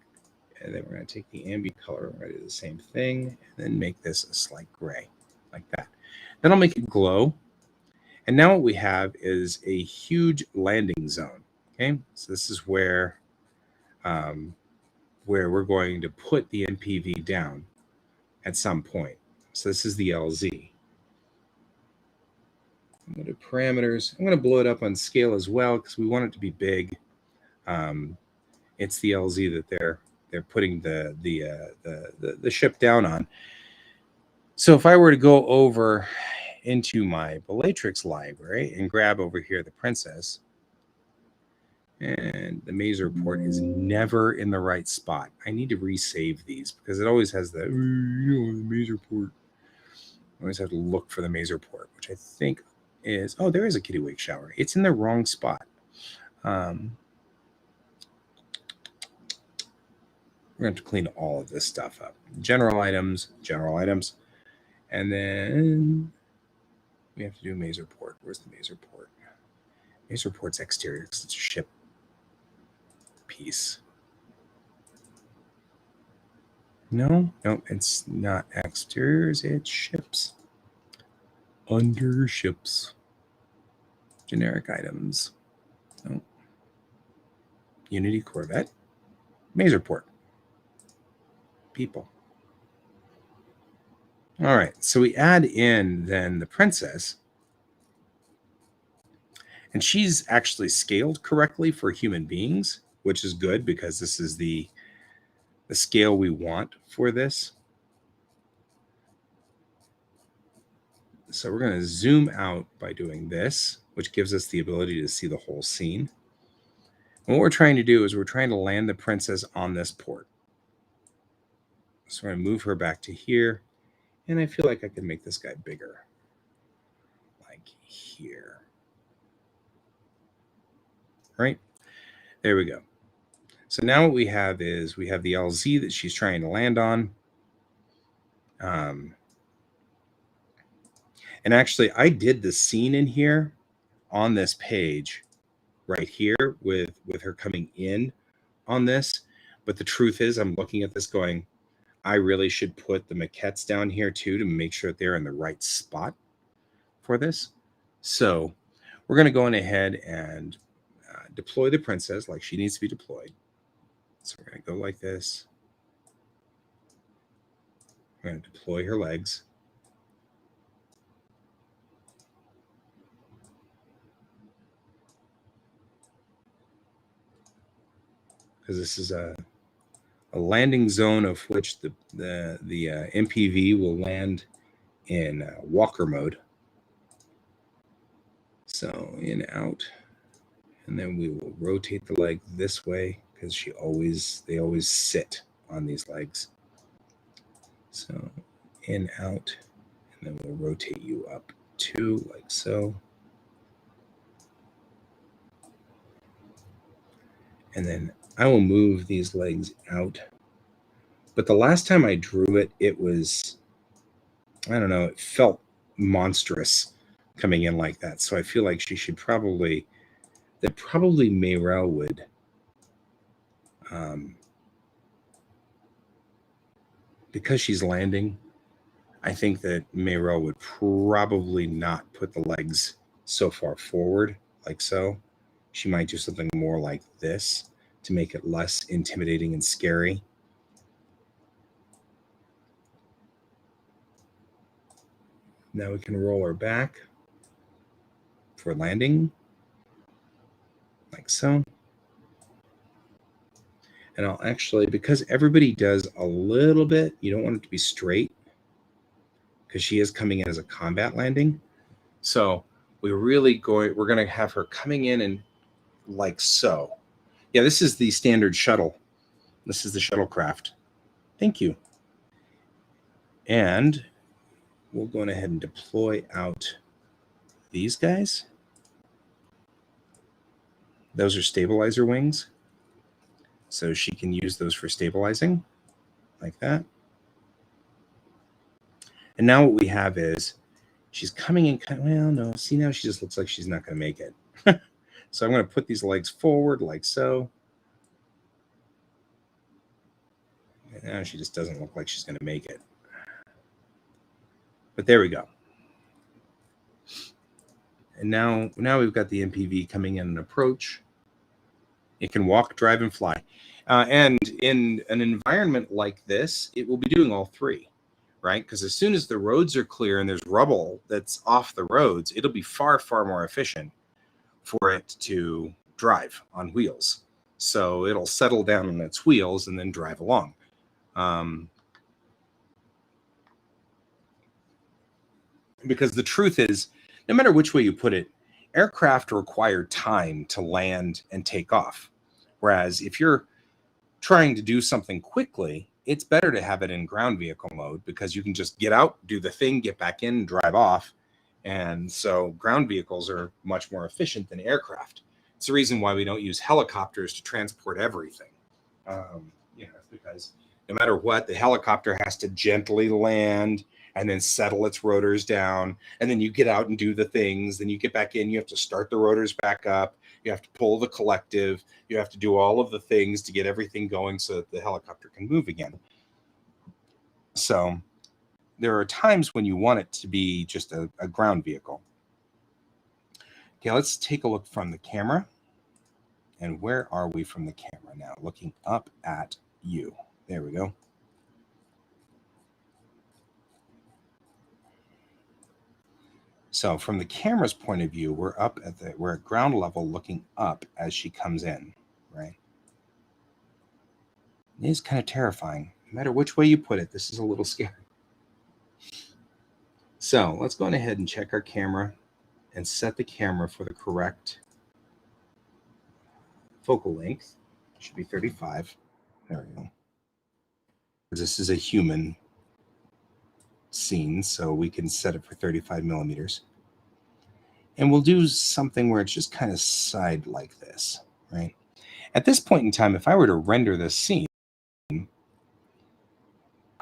And then we're going to take the ambient color. We're going to do the same thing and then make this a slight gray like that. Then I'll make it glow. And now what we have is a huge landing zone. Okay, so this is where we're going to put the NPV down at some point. So this is the LZ. I'm going to do parameters. I'm going to blow it up on scale as well because we want it to be big. It's the LZ that they're putting the ship down on. So if I were to go over into my Bellatrix library and grab over here the princess, and the mazer port is never in the right spot. I need to resave these because it always has the mazer port. I always have to look for the mazer port, which I think is, oh, there is a kitty wake shower. It's in the wrong spot. We're going to clean all of this stuff up. General items, and then we have to do mazer port. Where's the mazer port? Mazer port's exterior because it's a ship piece. No, it's not exteriors, it's ships. Under ships. Generic items. No. Unity Corvette. Mazer port. People. All right, so we add in then the princess. And she's actually scaled correctly for human beings, which is good because this is the scale we want for this. So we're going to zoom out by doing this, which gives us the ability to see the whole scene. And what we're trying to do is we're trying to land the princess on this port. So we're going to move her back to here. And I feel like I can make this guy bigger. Like here. Right? There we go. So now what we have is we have the LZ that she's trying to land on. And actually, I did the scene in here on this page right here with her coming in on this. But the truth is, I'm looking at this going, I really should put the maquettes down here too to make sure that they're in the right spot for this. So we're going to go on ahead and deploy the princess like she needs to be deployed. So we're going to go like this. We're going to deploy her legs. Because this is a landing zone of which the MPV will land in walker mode. So in, out, and then we will rotate the leg this way because they always sit on these legs. So in, out, and then we'll rotate you up 2 like so. And then I will move these legs out. But the last time I drew it, it was, I don't know, it felt monstrous coming in like that. So I feel like she should probably Mayrel would because she's landing, I think that Mayrel would probably not put the legs so far forward like so. She might do something more like this to make it less intimidating and scary. Now we can roll her back for landing, like so. And I'll actually, because everybody does a little bit, you don't want it to be straight because she is coming in as a combat landing. So we're going to have her coming in and like so. Yeah, this is the standard shuttle. This is the shuttlecraft. Thank you. And we'll go ahead and deploy out these guys. Those are stabilizer wings. So she can use those for stabilizing like that. And now what we have is she's coming in, well, no, see now she just looks like she's not going to make it. So I'm going to put these legs forward like so. And now she just doesn't look like she's going to make it. But there we go. And now we've got the MPV coming in an approach. It can walk, drive, and fly. And in an environment like this, it will be doing all three, right? Because as soon as the roads are clear and there's rubble that's off the roads, it'll be far, far more efficient for it to drive on wheels. So it'll settle down on its wheels and then drive along. Because the truth is, no matter which way you put it, aircraft require time to land and take off. Whereas if you're trying to do something quickly, it's better to have it in ground vehicle mode because you can just get out, do the thing, get back in, drive off. And so ground vehicles are much more efficient than aircraft. It's the reason why we don't use helicopters to transport everything. Because no matter what, the helicopter has to gently land and then settle its rotors down. And then you get out and do the things. Then you get back in, you have to start the rotors back up. You have to pull the collective. You have to do all of the things to get everything going so that the helicopter can move again. So there are times when you want it to be just a ground vehicle. Okay, let's take a look from the camera. And where are we from the camera now? Looking up at you. There we go. So from the camera's point of view, we're at ground level looking up as she comes in, right? It is kind of terrifying. No matter which way you put it, this is a little scary. So let's go ahead and check our camera and set the camera for the correct focal length. It should be 35. There we go. This is a human scene, so we can set it for 35 millimeters. And we'll do something where it's just kind of side like this, right? At this point in time, if I were to render this scene,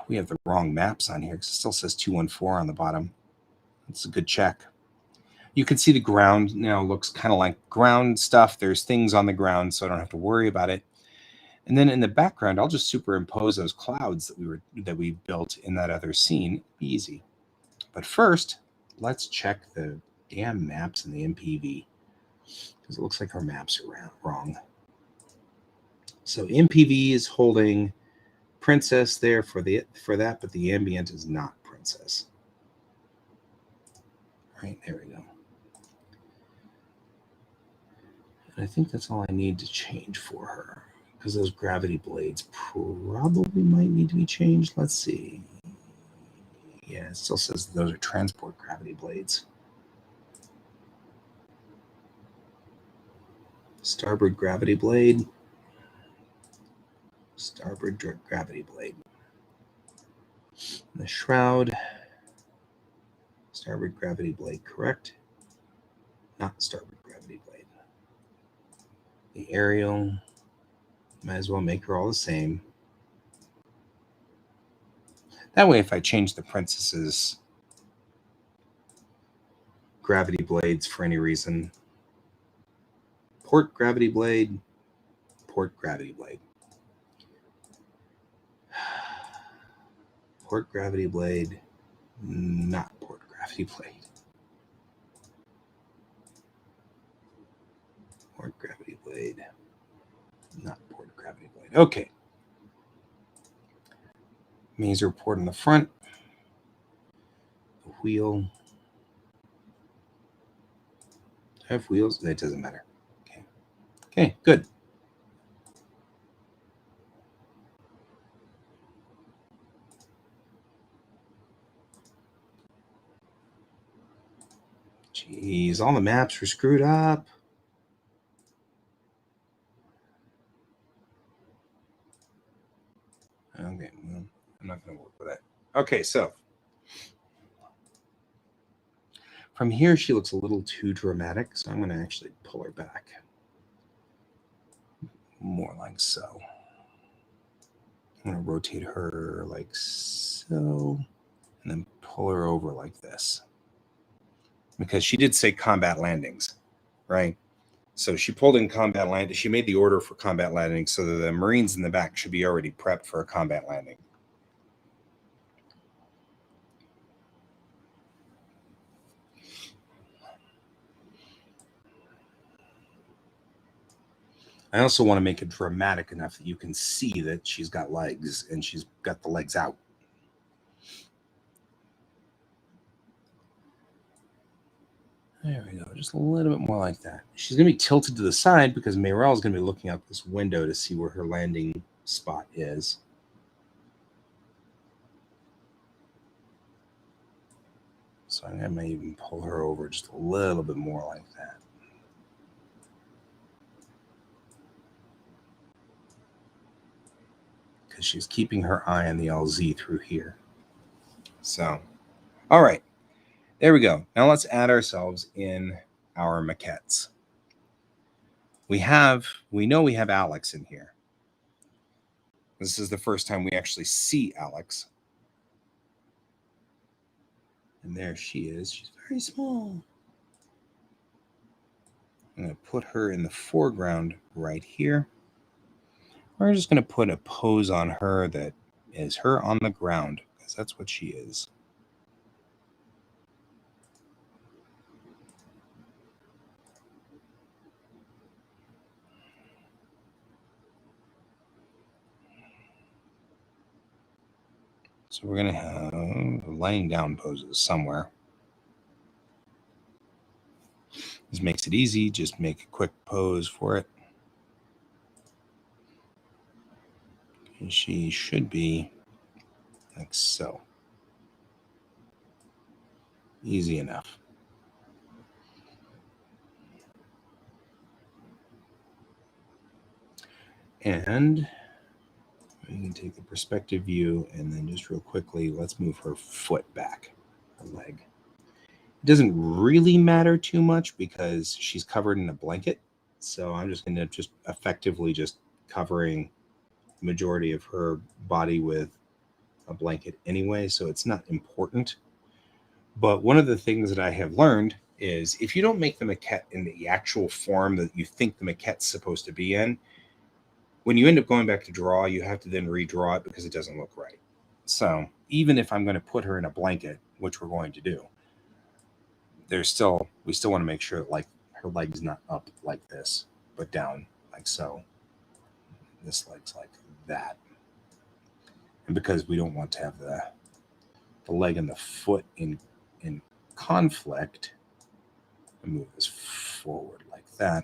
we have the wrong maps on here because it still says 214 on the bottom. That's a good check. You can see the ground now looks kind of like ground stuff. There's things on the ground, so I don't have to worry about it. And then in the background, I'll just superimpose those clouds that we built in that other scene. Easy. But first, let's check the damn maps in the MPV because it looks like our maps are wrong. So MPV is holding Princess there for that, but the ambient is not Princess. Right, there we go. And I think that's all I need to change for her because those gravity blades probably might need to be changed. Let's see. Yeah, it still says those are transport gravity blades. Starboard gravity blade. Starboard gravity blade. The shroud. Starboard gravity blade, correct? Not starboard gravity blade. The aerial. Might as well make her all the same. That way, if I change the princess's gravity blades for any reason, port gravity blade, port gravity blade. Port gravity blade, not port gravity blade. Port gravity blade, not port gravity blade. Okay. Mazer port in the front. The wheel. Do I have wheels? It doesn't matter. Okay. Okay, good. Jeez, all the maps are screwed up. Okay, well, I'm not going to work with that. Okay, so from here, she looks a little too dramatic, so I'm going to actually pull her back. More like so. I'm going to rotate her like so, and then pull her over like this. Because she did say combat landings, right? So she pulled in combat landing. She made the order for combat landing so that the Marines in the back should be already prepped for a combat landing. I also want to make it dramatic enough that you can see that she's got legs and she's got the legs out. There we go, just a little bit more like that. She's going to be tilted to the side because Mayrel is going to be looking out this window to see where her landing spot is. So I might even pull her over just a little bit more like that. Because she's keeping her eye on the LZ through here. So, all right. There we go. Now let's add ourselves in our maquettes. We know we have Alex in here. This is the first time we actually see Alex. And there she is. She's very small. I'm going to put her in the foreground right here. We're just going to put a pose on her that is her on the ground, because that's what she is. So we're going to have laying down poses somewhere. This makes it easy. Just make a quick pose for it. And she should be like so. Easy enough. And we can take the perspective view and then just real quickly, let's move her foot back, her leg. It doesn't really matter too much because she's covered in a blanket. So I'm just going to just effectively just covering the majority of her body with a blanket anyway. So it's not important. But one of the things that I have learned is if you don't make the maquette in the actual form that you think the maquette's supposed to be in, when you end up going back to draw, you have to then redraw it because it doesn't look right. So even if I'm going to put her in a blanket, which we're going to do, we still want to make sure that like her leg's not up like this, but down like so. This leg's like that. And because we don't want to have the leg and the foot in conflict, I move this forward like that.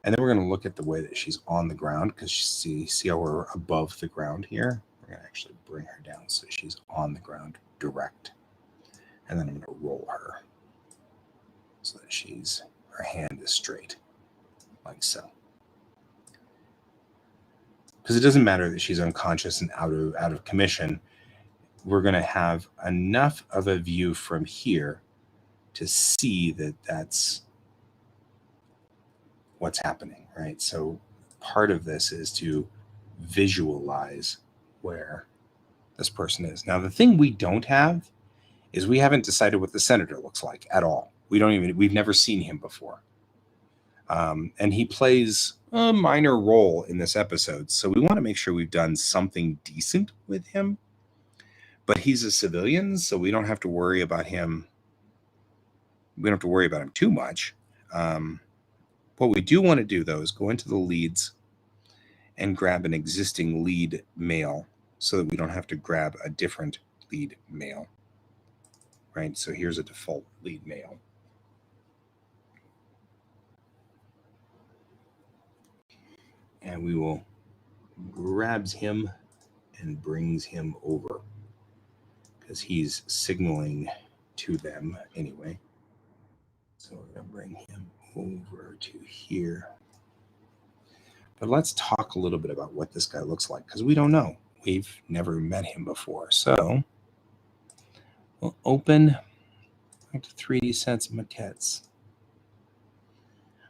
And then we're going to look at the way that she's on the ground, because see how we're above the ground here? We're going to actually bring her down so she's on the ground direct. And then I'm going to roll her so that her hand is straight, like so. Because it doesn't matter that she's unconscious and out of commission. We're going to have enough of a view from here to see that that's what's happening, right? So part of this is to visualize where this person is. Now, the thing we don't have is we haven't decided what the senator looks like at all. We've never seen him before. And he plays a minor role in this episode. So we want to make sure we've done something decent with him. But he's a civilian, so we don't have to worry about him. We don't have to worry about him too much. What we do want to do, though, is go into the leads and grab an existing lead male so that we don't have to grab a different lead male. Right? So here's a default lead male. And we will grabs him and brings him over because he's signaling to them anyway. So we're going to bring him over to here. But let's talk a little bit about what this guy looks like because we don't know. We've never met him before. So we'll open to 3D Sense maquettes.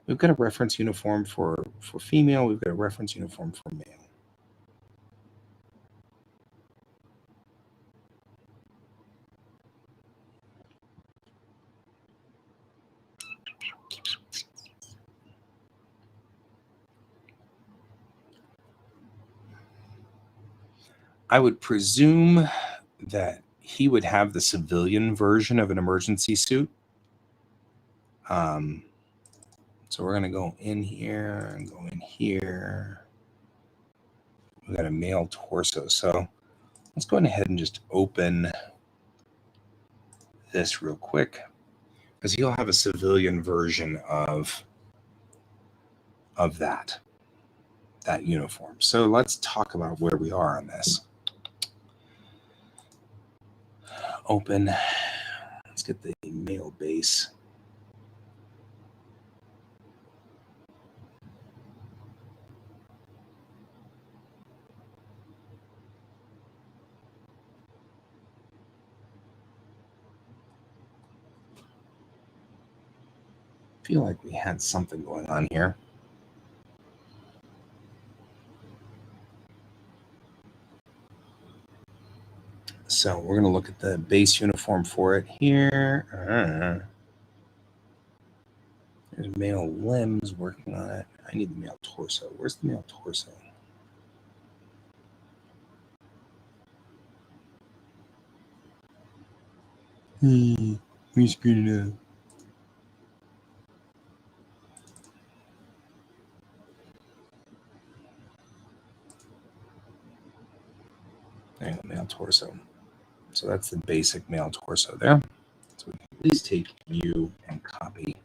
We've got a reference uniform for female. We've got a reference uniform for male. I would presume that he would have the civilian version of an emergency suit. So we're going to go in here and go in here. We've got a male torso. So let's go ahead and just open this real quick because he'll have a civilian version of that uniform. So let's talk about where we are on this. Open. Let's get the male base. I feel like we had something going on here. So we're going to look at the base uniform for it here. There's male limbs working on it. I need the male torso. Where's the male torso? We screwed it up. There you go, male torso. So that's the basic male torso there. So we can at least take you and copy,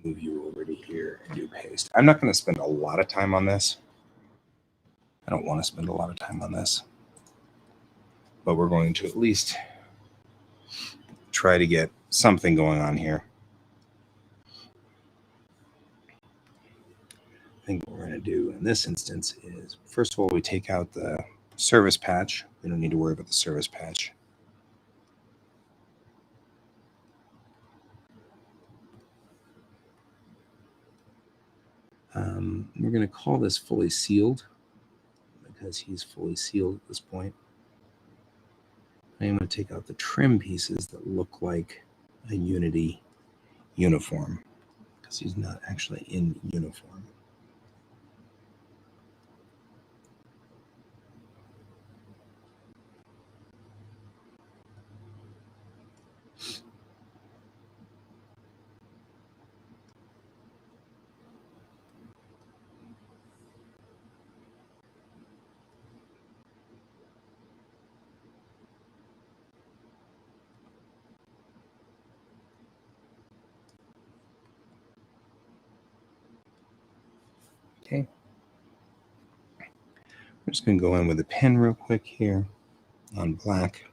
move you over to here and do paste. I'm not going to spend a lot of time on this. I don't want to spend a lot of time on this. But we're going to at least try to get something going on here. I think what we're going to do in this instance is, first of all, we take out the service patch. We don't need to worry about the service patch. We're going to call this fully sealed because he's fully sealed at this point. I'm going to take out the trim pieces that look like a Unity uniform because he's not actually in uniform. Okay. I'm just going to go in with a pen real quick here on black.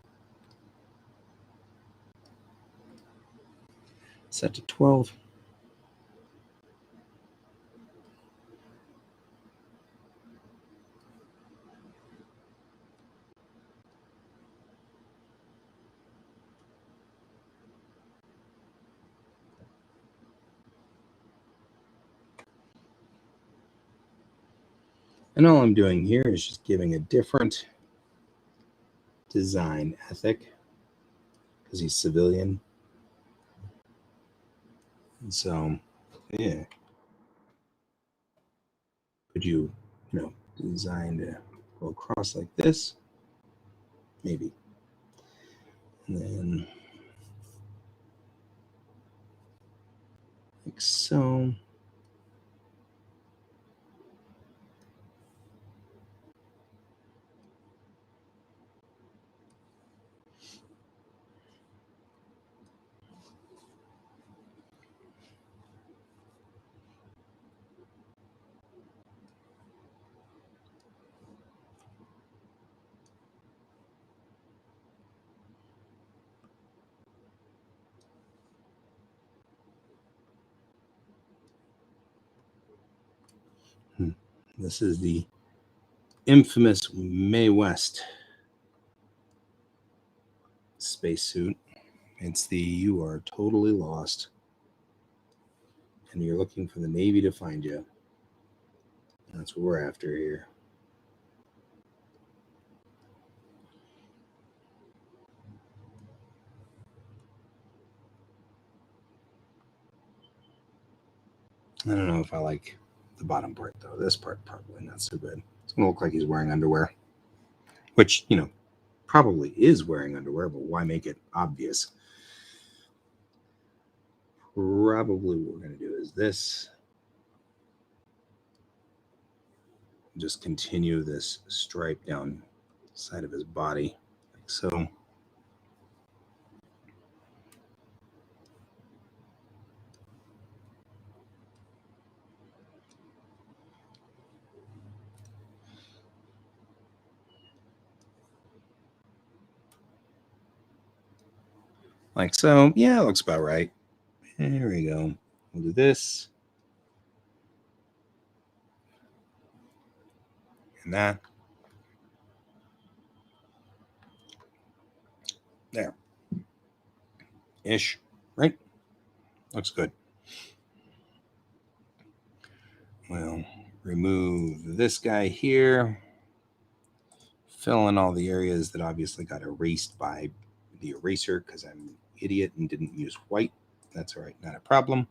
Set to 12. And all I'm doing here is just giving a different design ethic because he's civilian. And so, yeah. Could you design to go across like this? Maybe. And then like so. This is the infamous Mae West spacesuit. It's the "you are totally lost and you're looking for the Navy to find you." That's what we're after here. I don't know if I like the bottom part though. This part probably not so good. It's gonna look like he's wearing underwear, which probably is wearing underwear, but why make it obvious? Probably what we're gonna do is this. Just continue this stripe down the side of his body, like so. Like so. Yeah, looks about right. There we go. We'll do this. And that. There. Ish. Right? Looks good. We'll remove this guy here. Fill in all the areas that obviously got erased by the eraser because I'm an idiot and didn't use white. That's all right, not a problem.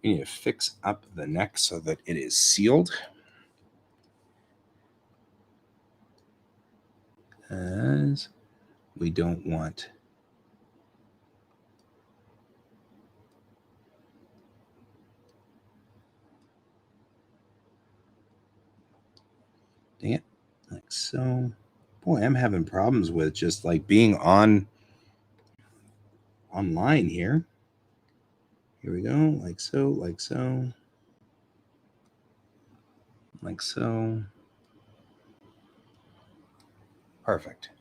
We need to fix up the neck so that it is sealed. As we don't want dang it, like so. Boy, I'm having problems with just like being online here. Here we go, like so, like so, like so. Perfect.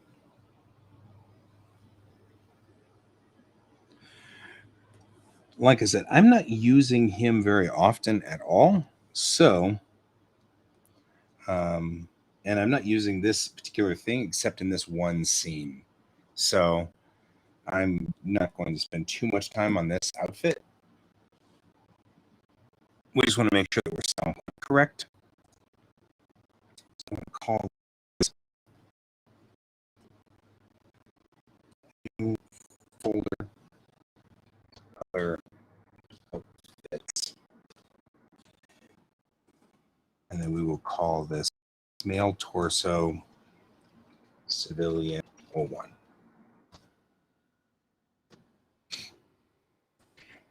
Like I said, I'm not using him very often at all. So, and I'm not using this particular thing except in this one scene. So, I'm not going to spend too much time on this outfit. We just want to make sure that we're sound correct. So I'm going to call this new folder other outfits. And then we will call this male torso civilian 01.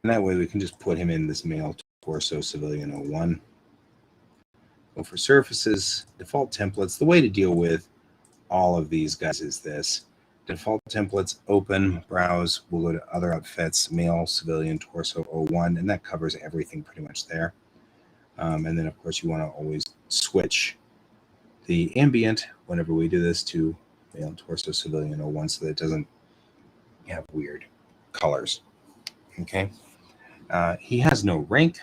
And that way we can just put him in this male torso civilian 01. Go for surfaces, default templates. The way to deal with all of these guys is this. Default templates, open, browse. We'll go to other outfits, male, civilian, torso 01, and that covers everything pretty much there. And then, of course, you want to always switch the ambient whenever we do this to male, torso, civilian 01 so that it doesn't have weird colors. Okay. He has no rank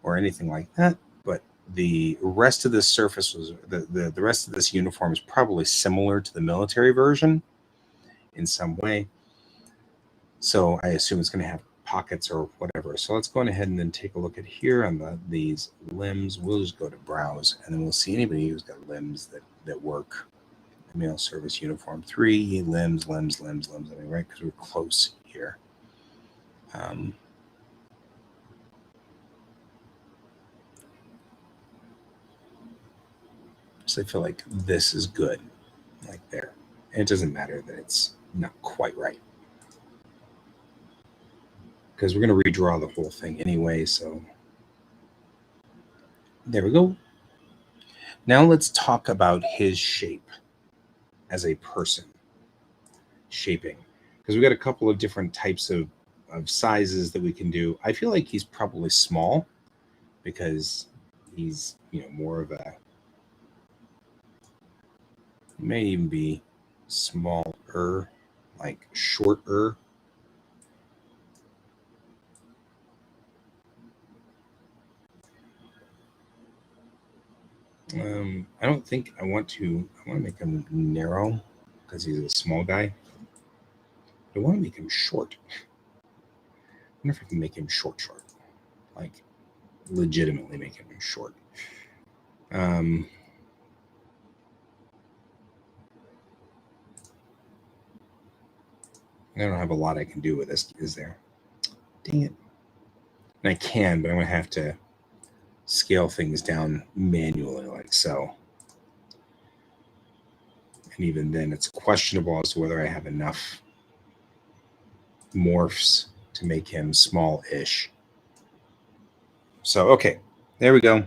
or anything like that, but the rest of this surface was the rest of this uniform is probably similar to the military version in some way. So I assume it's going to have pockets or whatever. So let's go ahead and then take a look at here on these limbs. We'll just go to browse, and then we'll see anybody who's got limbs that work. Mail service uniform 3, limbs. I mean, right? Because we're close here. So I feel like this is good, like there. And it doesn't matter that it's not quite right, because we're going to redraw the whole thing anyway. So there we go. Now let's talk about his shape as a person. Shaping, because we've got a couple of different types of sizes that we can do. I feel like he's probably small because he's, more of a, may even be smaller, like shorter. I don't think I want to make him narrow because he's a small guy. I want to make him short. I wonder if I can make him short, like legitimately make him short. I don't have a lot I can do with this, is there? Dang it. And I can, but I'm going to have to scale things down manually like so. And even then, it's questionable as to whether I have enough morphs to make him small-ish. So, okay, there we go.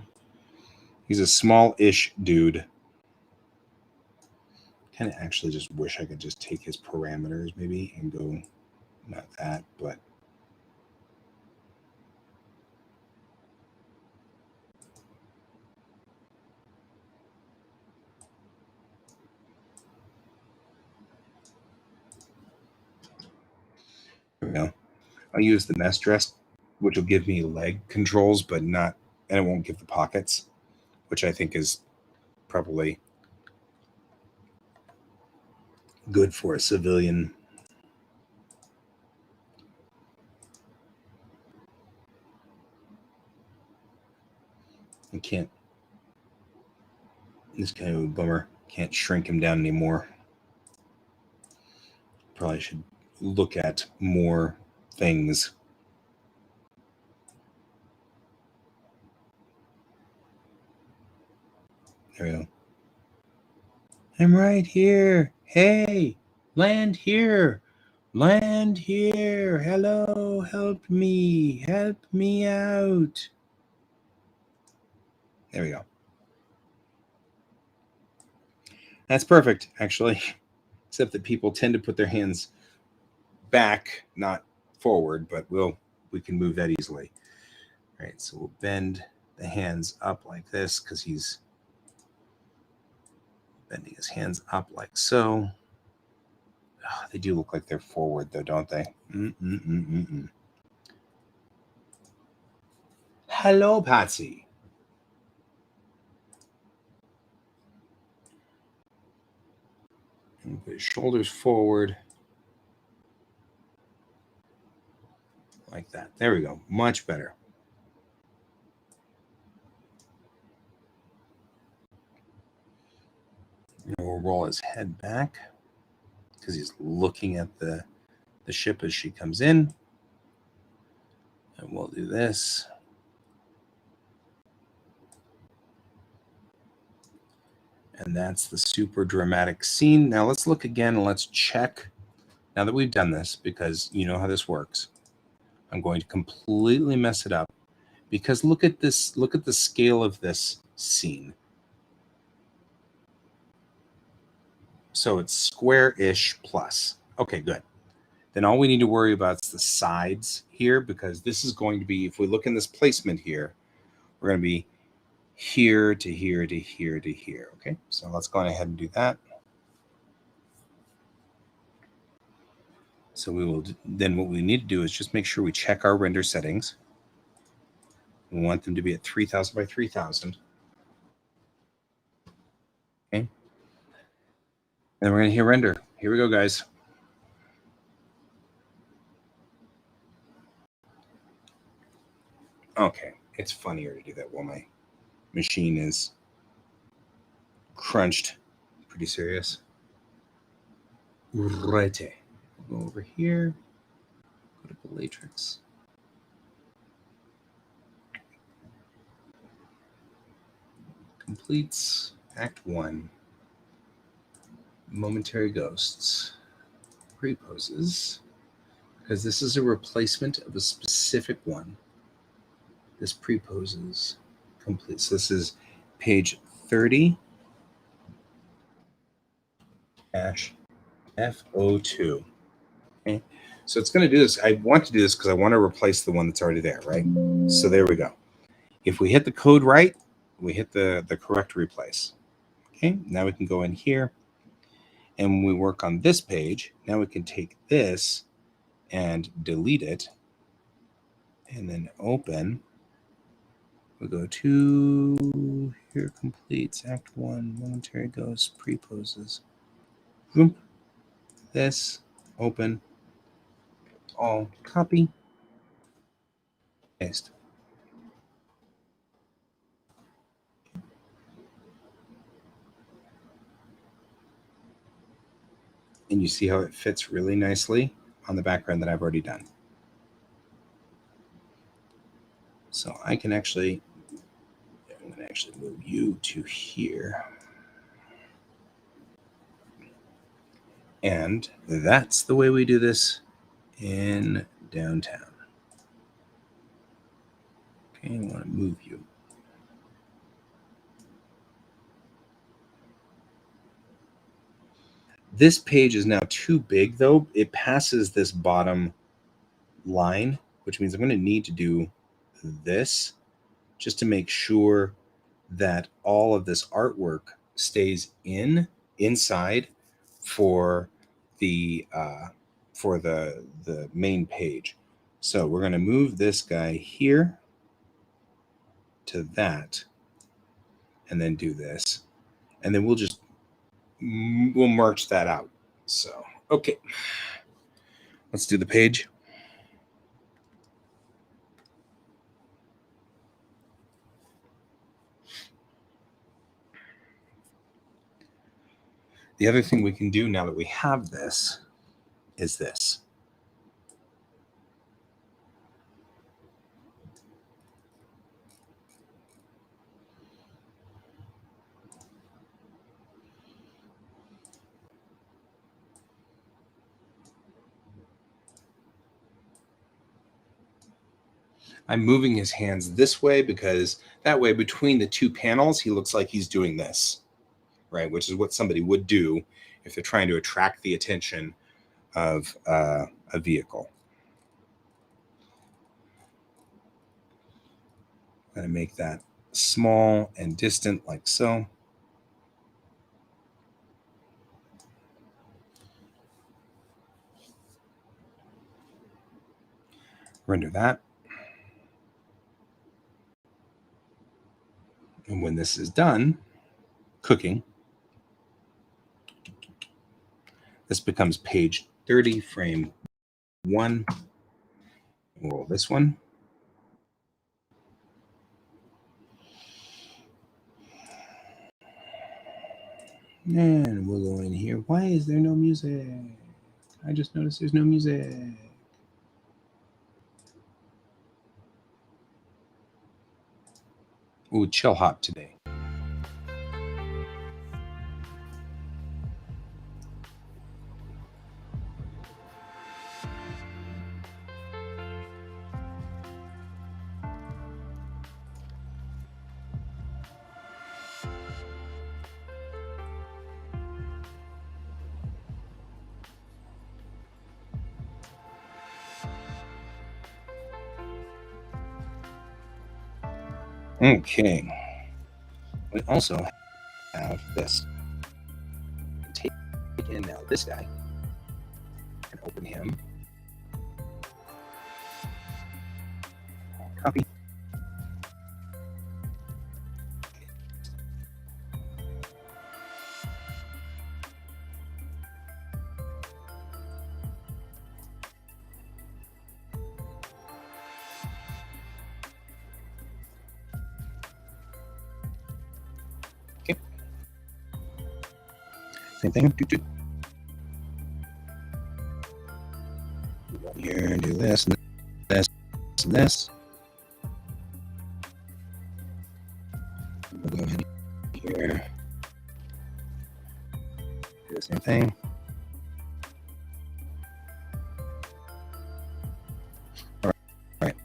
He's a small-ish dude. Kind of actually just wish I could just take his parameters maybe and go, not that, but I'll use the mesh dress, which will give me leg controls, but not, and it won't give the pockets, which I think is probably good for a civilian. I can't, this kind of a bummer. Can't shrink him down anymore. Probably should look at more things. There we go. I'm right here. Hey, land here. Land here. Hello, help me. Help me out. There we go. That's perfect, actually. Except that people tend to put their hands back, not forward, but we can move that easily. All right, so we'll bend the hands up like this because he's bending his hands up like so. Oh, they do look like they're forward, though, don't they? Hello, Patsy. And put his shoulders forward. Like that. There we go. Much better. And we'll roll his head back because he's looking at the ship as she comes in. And we'll do this. And that's the super dramatic scene. Now let's look again and let's check. Now that we've done this, because you know how this works, I'm going to completely mess it up because look at this. Look at the scale of this scene. So it's square-ish plus. Okay, good. Then all we need to worry about is the sides here, because this is going to be, if we look in this placement here, we're going to be here to here to here to here. Okay, so let's go ahead and do that. So we will, then what we need to do is just make sure we check our render settings. We want them to be at 3000 by 3000. Okay. And we're going to hit render. Here we go, guys. Okay, it's funnier to do that while my machine is crunched. Pretty serious. Right. Go over here. Go to Bellatrix. Completes Act 1. Momentary Ghosts. Preposes. Because this is a replacement of a specific one. This preposes completes. This is page 30 F02. Okay. So it's going to do this. I want to do this because I want to replace the one that's already there, right? So there we go. If we hit the code right, we hit the correct replace. Okay, now we can go in here and when we work on this page, now we can take this and delete it and then open. We go to here, completes Act 1, momentary ghost, preposes. Boom. This, open, all, copy, paste. And you see how it fits really nicely on the background that I've already done. So I can actually, I'm going to actually move you to here. And that's the way we do this in downtown. Okay, I want to move you. This page is now too big though. It passes this bottom line, which means I'm going to need to do this just to make sure that all of this artwork stays inside for the main page. So we're going to move this guy here to that and then do this, and then we'll merge that out. So okay, let's do the page. The other thing we can do now that we have this is this. I'm moving his hands this way because that way between the two panels, he looks like he's doing this, right? Which is what somebody would do if they're trying to attract the attention of a vehicle. I'm going to make that small and distant like so. Render that. And when this is done cooking, this becomes page 30, frame 1. Roll this one. And we'll go in here. Why is there no music? I just noticed there's no music. Ooh, chill hop today. Okay. We also have this. Take in now this guy and open him. Copy. Same thing. Do here and do this and this and this. We'll go in here. Do the same thing. All right.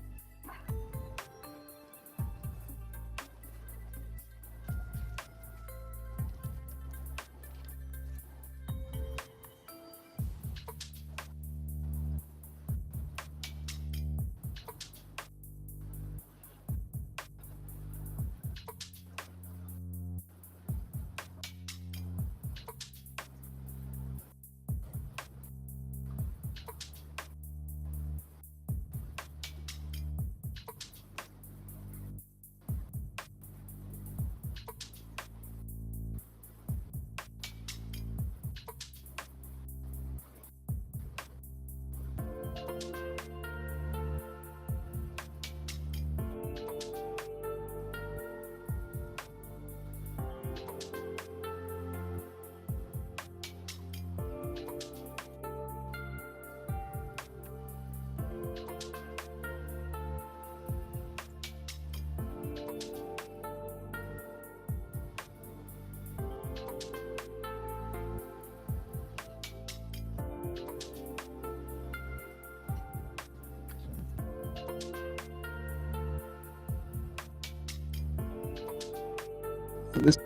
So this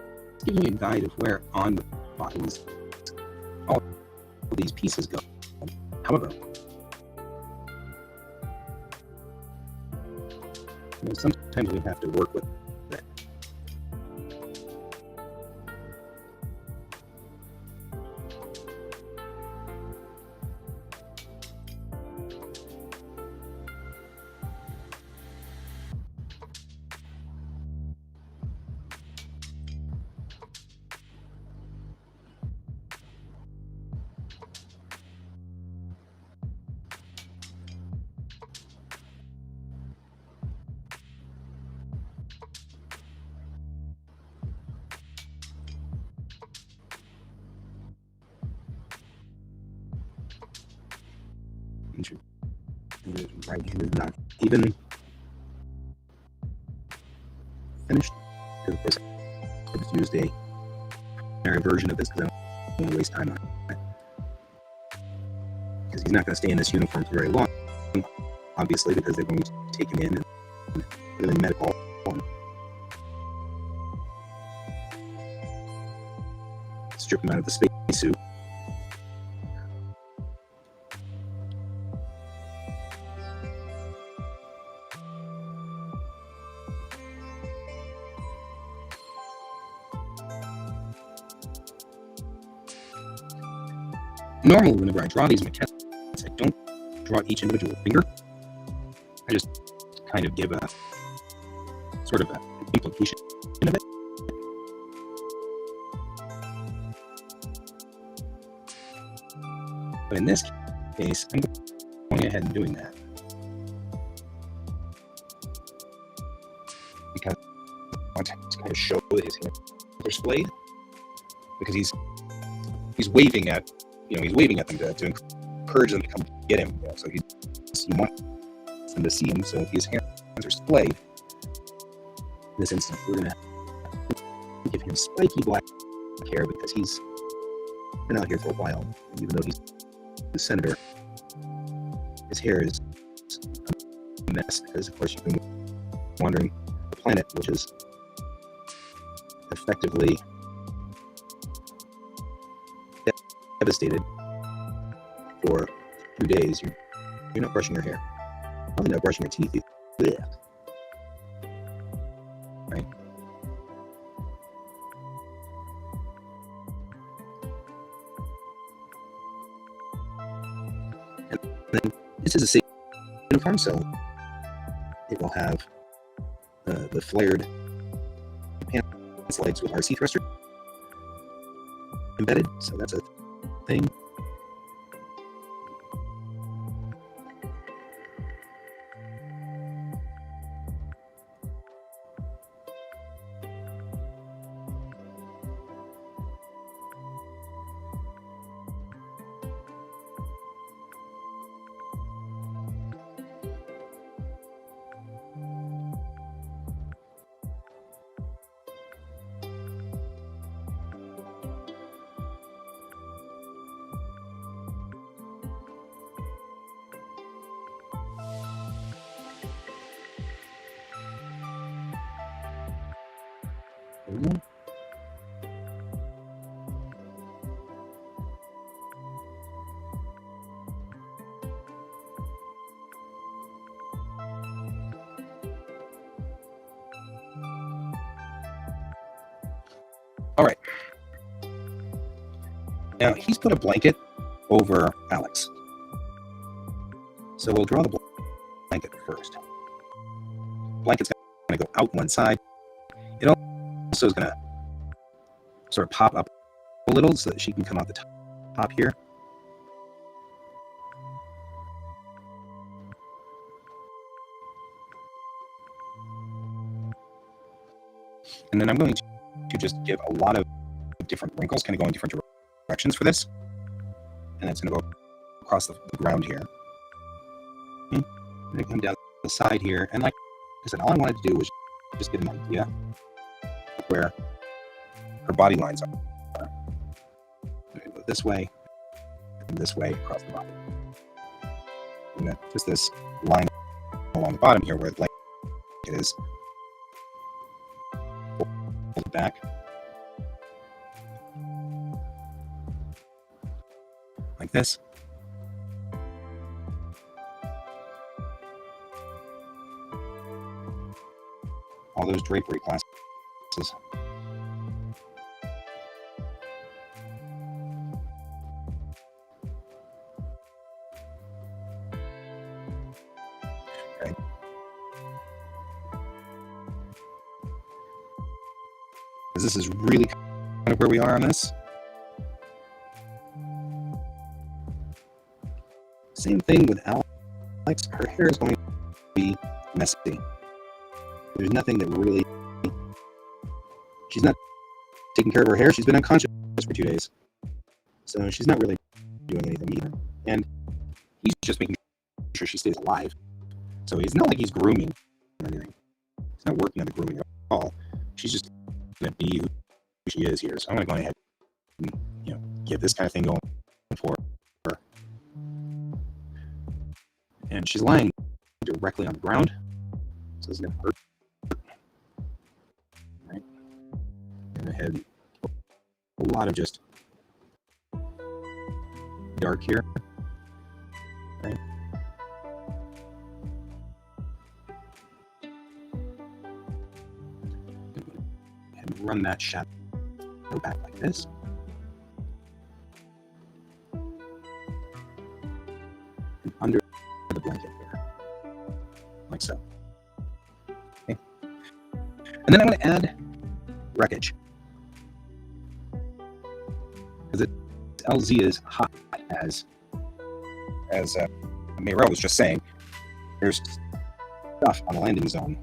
gives me a guide of where on the bodies all of these pieces go. However, sometimes we have to work with it. Right hand is not even finished. Of course, I just used a primary version of this because I don't want to waste time on it. Because he's not going to stay in this uniform for very long, obviously, because they're going to take him in and put him in medical. Strip him out of the spacesuit. Normally, whenever I draw these maquettes, I don't draw each individual finger. I just kind of give a sort of an implication of it. But in this case, I'm going ahead and doing that because I want to kind of show that his hands are splayed, because he's waving at them to encourage them to come get him. So he wants them to see him. So if his hands are splayed, in this instance, we're going to give him spiky black hair because he's been out here for a while. Even though he's the senator, his hair is a mess because, of course, you've been wandering the planet, which is effectively devastated for 2 days. You're not brushing your hair. Probably not brushing your teeth. Yeah. Right? And then this is a safe uniform, so it will have the flared pants legs with RC thruster embedded, so that's a thing. All right. Now he's put a blanket over Alex. So we'll draw the blanket first. Blanket's going to go out one side. It also is going to sort of pop up a little so that she can come out the top here. And then I'm going to just give a lot of different wrinkles, kind of going different directions for this. And it's going to go across the ground here. And then come down the side here. And like I said, all I wanted to do was just get an idea of where her body lines are. Go this way, and this way across the body. And then just this line along the bottom here where the blanket is. Hold it back. Like this. All those drapery classes. Okay. This is really kind of where we are on this. Same thing with Alex. Her hair is going to be messy. There's nothing that really... She's not taking care of her hair. She's been unconscious for 2 days. So she's not really doing anything either. And he's just making sure she stays alive. So it's not like he's grooming or anything. He's not working on the grooming at all. She's just going to be who she is here. So I'm going to go ahead and get this kind of thing going for her. And she's lying directly on the ground. So it's going to hurt. Right. And I had a lot of just dark here. Right. And run that shadow back like this. And under the blanket here. Like so. Okay. And then I'm going to add wreckage. Because it's LZ is hot, as Mayra was just saying. There's stuff on the landing zone.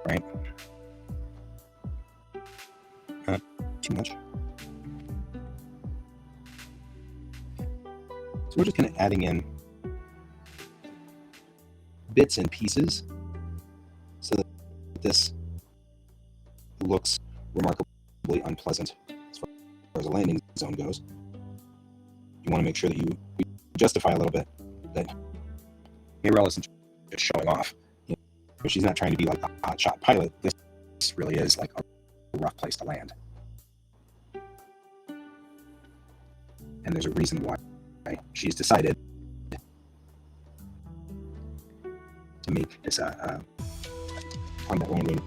Right? Not too much. So we're just kind of adding in bits and pieces so that this looks remarkably unpleasant as far as the landing zone goes. You want to make sure that you justify a little bit that Mirella isn't just showing off. She's not trying to be like the hotshot pilot. This really is like a rough place to land. And there's a reason why she's decided to make this on the landing.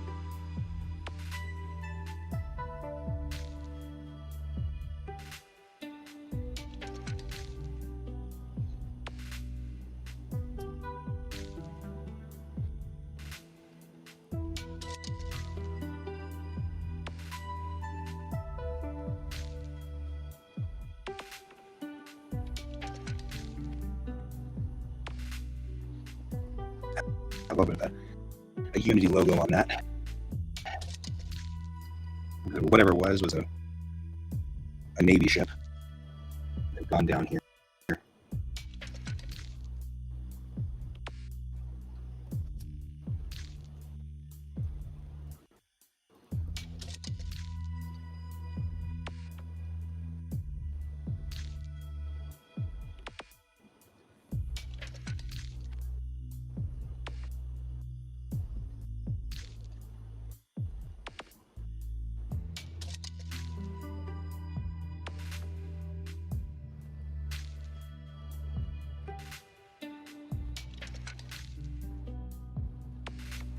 A little bit of a Unity logo on that. Whatever it was a Navy ship. They've gone down here.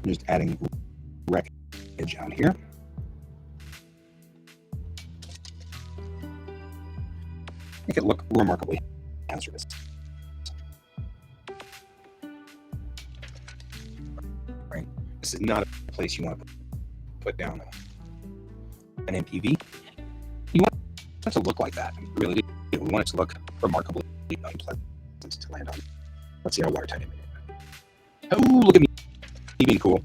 I'm just adding wreckage out here. Make it look remarkably hazardous. Right? This is not a place you want to put down an MPV. You want it to look like that. Really do. We want it to look remarkably unpleasant to land on. Let's see how watertight I made it. Oh, look at me being cool.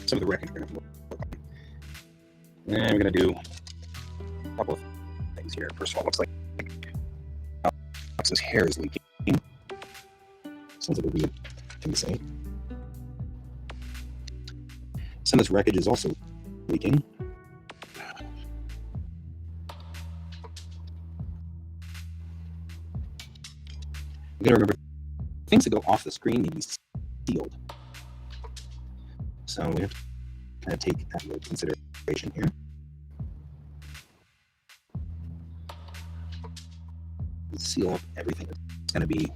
Some of the wreckage we're going to work on. And we're going to do a couple of things here. First of all, it looks like Alex's hair is leaking. Sounds like a weird thing to say. Some of this wreckage is also leaking. You gotta remember, things that go off the screen need to be sealed. So we have to kind of take that into consideration here. Seal up everything that's going to be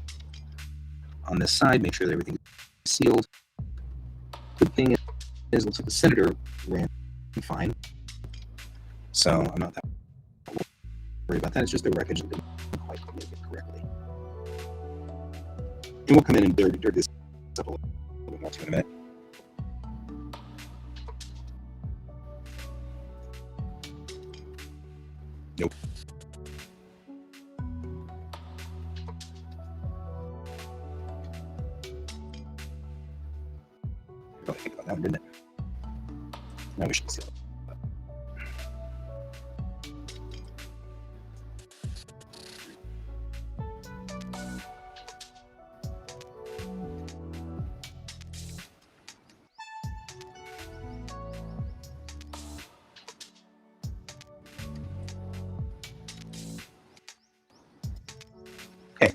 on this side. Make sure that everything is sealed. Good thing is, looks like the senator ran fine. So I'm not that worried about that. It's just the wreckage that didn't quite make it correctly. And we'll come in and dirty this up a little bit more too in a minute. Nope. Really think about that one, didn't it? Now we should seal it. Okay.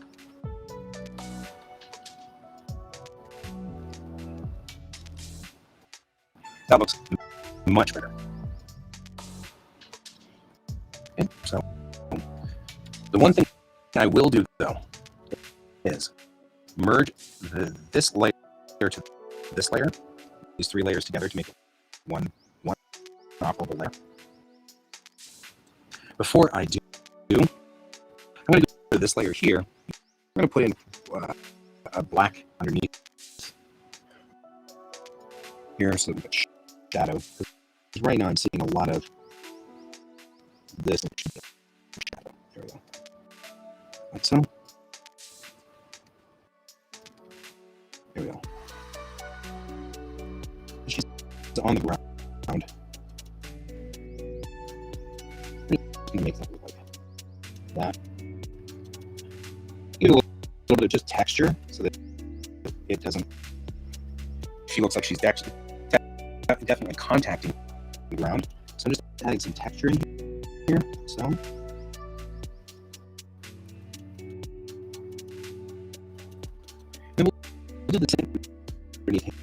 That looks much better. Okay, so the one thing I will do though is merge this layer to this layer, these three layers together to make one operable layer. Before I do, I'm going to go to this layer here. I'm going to put in a black underneath here so that shadow. Because right now I'm seeing a lot of this shadow. There we go. Like so. There we go. She's on the ground. Make that look like that. Give it a little bit of just texture so that it doesn't. She looks like she's actually definitely contacting the ground. So I'm just adding some texture in here. So. And we'll do the same underneath here.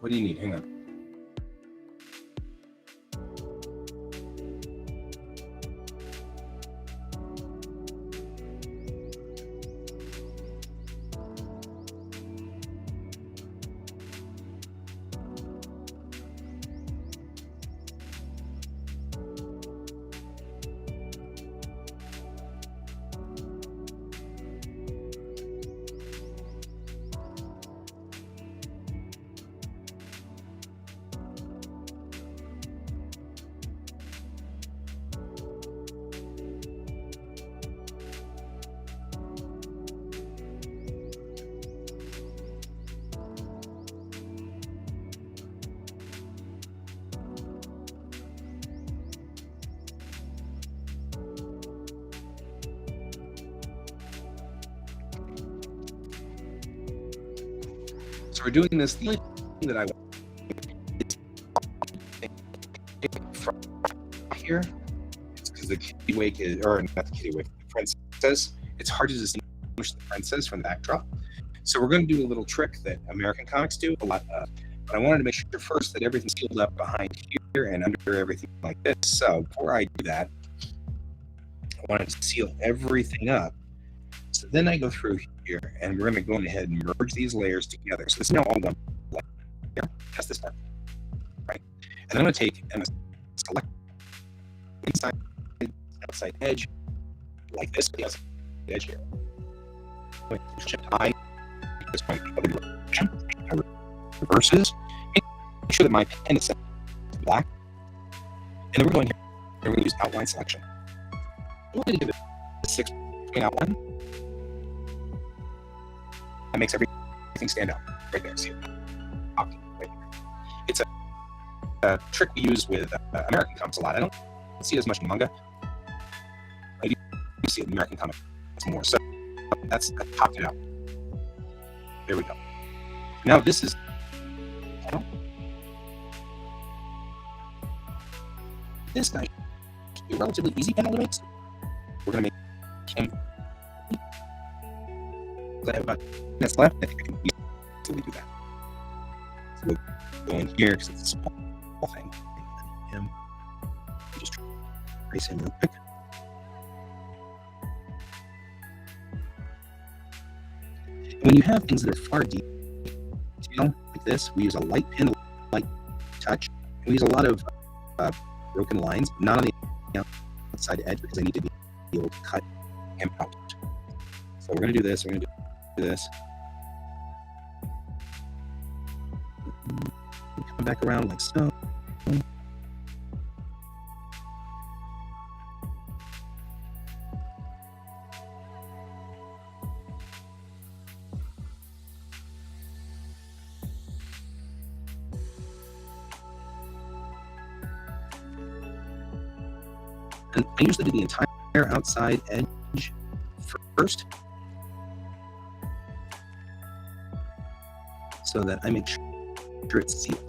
What do you need? Hang on. So we're doing this. The only thing that I want from here is because the QuaCk is, or not the QuaCk, the princess. It's hard to distinguish the princess from the backdrop. So we're going to do a little trick that American comics do a lot of. But I wanted to make sure first that everything's sealed up behind here and under everything like this. So before I do that, I wanted to seal everything up. So then I go through here and we're going to go ahead and merge these layers together. So this is now all one layer. Test this part, right? And I'm going to take and select inside, outside edge like this, the outside edge here. Shift I, this point, reverses. Make sure that my pen is set to black. And then we're going here, and we're going to use outline selection. I'm going to give it a 6-point outline. That makes everything stand out right there. See it? Right here. It's a trick we use with American comics a lot. I don't see it as much in manga. I do see it in American comics more. So I popped it out. There we go. Now this is this guy should be a relatively easy panel to make. So we're going to make him. I have about minutes left. I think I can easily do that. So we'll go in here because it's a small thing. And just trace him real quick. And when you have things that are far deep, like this, we use a light pen, a light touch. And we use a lot of broken lines, not on the outside edge because I need to be able to cut him out. So we're going to do this. We're going to do this. Come back around like so. And I usually do the entire outside edge first, so that I make sure it's sealed.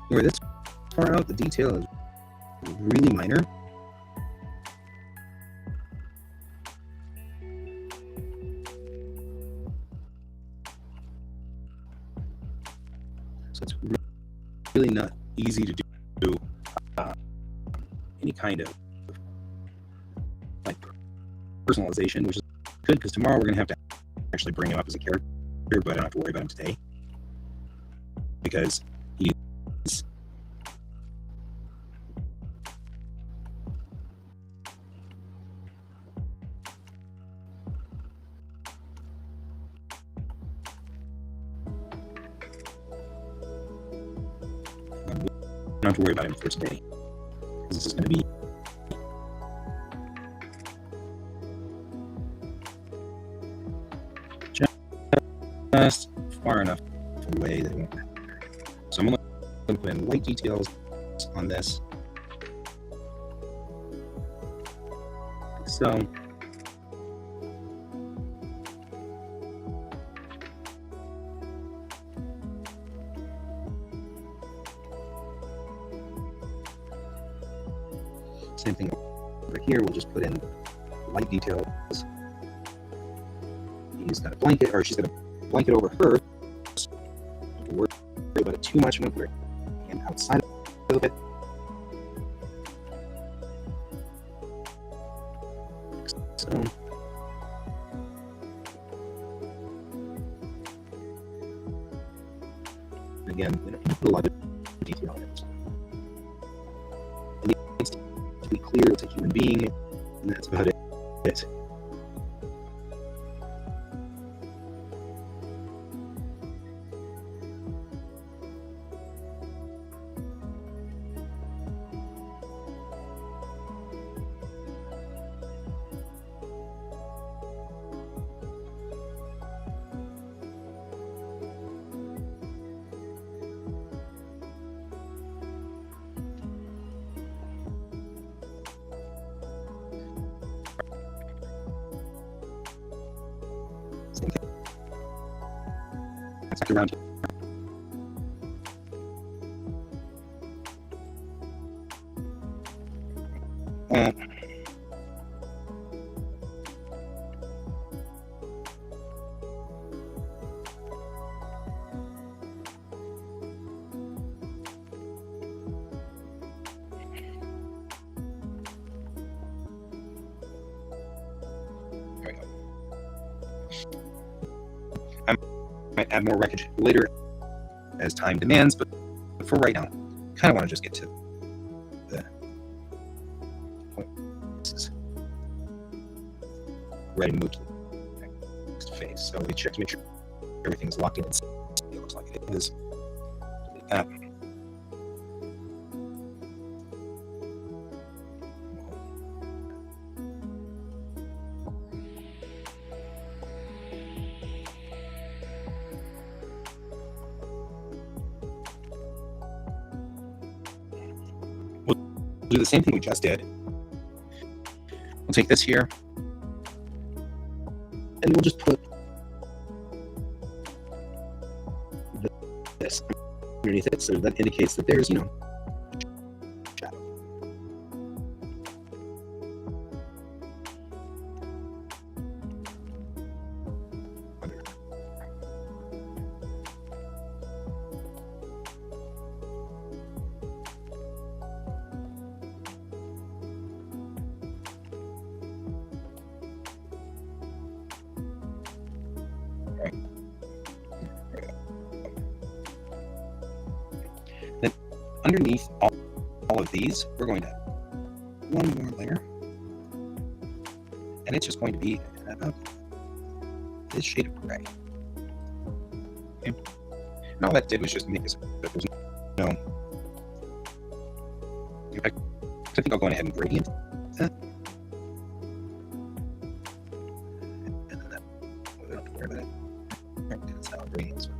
Where this far out, the detail is really minor. So it's really not easy to do any kind of like personalization, which is good because tomorrow we're going to have to actually bring him up as a character, but I don't have to worry about him today because he's don't have to worry about him for today. This is going to be just far enough away that it won't matter. So I'm going to put in light details on this. Like so. thing over here. We'll just put in light details. He's got a blanket, or she's got a blanket over her. Don't worry about it too much. I'm going to put her hand outside a little bit. So. Again, we don't need to put a lot of detail on it. It needs to be clear it's a human being, and that's about it. Same thing. Back around here. There we go. I might add more wreckage later as time demands, but for right now, I kind of want to just get to the point. This is ready to move to the next phase. So we check to make sure everything's locked in and it looks like it is. Delete that. We'll do the same thing we just did. We'll take this here, and we'll just put this underneath it, so that indicates that there's, shadow. Then underneath all of these, we're going to add one more layer, and it's just going to be about this shade of gray. Okay. And all that did was just make this, but there's no. In fact, I think I'll go ahead and gradient that. And then that, we don't have to worry about it. That's how gradients work.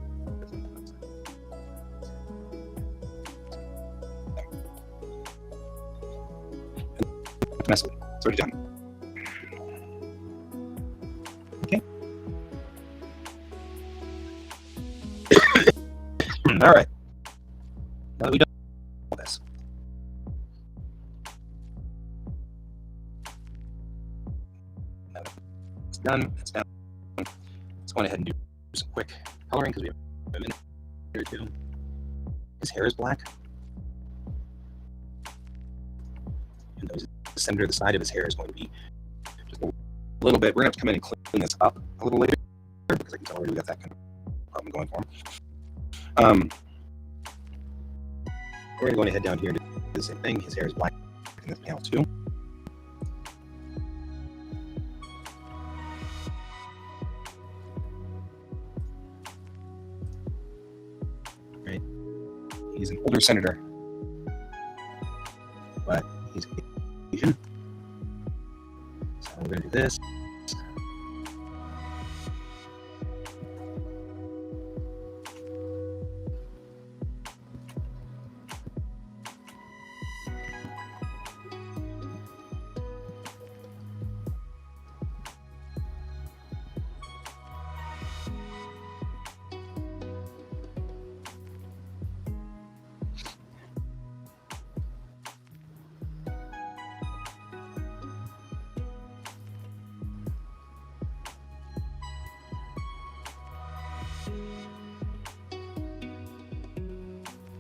Mess with it. It's already done. Okay. All right. Now that we've done all this, now that it's done. It's done. Let's go ahead and do some quick coloring because we have a minute or two. His hair is black. And those. The center of the side of his hair is going to be just a little bit. We're going to have to come in and clean this up a little later because I can tell already we got that kind of problem going for him. We're going to head down here and do the same thing. His hair is black in this panel too. Right. He's an older senator, but he's Asian. So we're going to do this.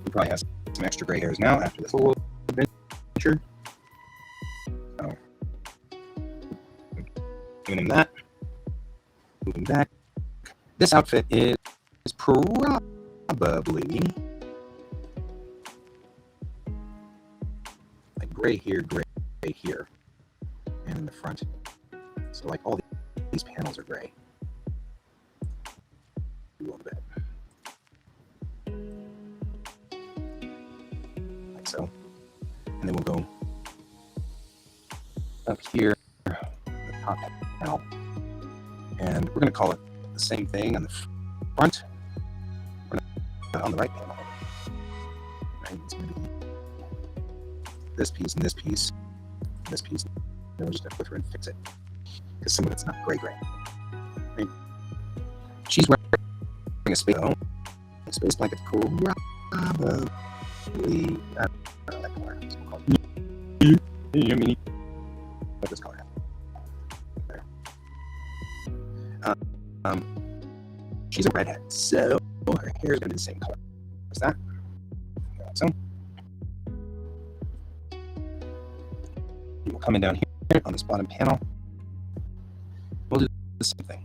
He probably has some extra gray hairs now after this little adventure. So, giving him that. Moving back. This outfit is probably like gray here, and in the front. So like all these panels are gray. A little bit. Like so. And then we'll go up here, the top panel. And we're going to call it the same thing on the front. We're going to on the right panel. Right? It's going to be this piece and this piece. And this piece. Then we're just going to go through and fix it. Because some of it's not gray. Right? She's wearing a space blanket. Probably. I don't like color. So we'll call it. What this color? There. She's a redhead, so her hair is going to be the same color as that. Like so. We'll come in down here on this bottom panel. We'll do the same thing.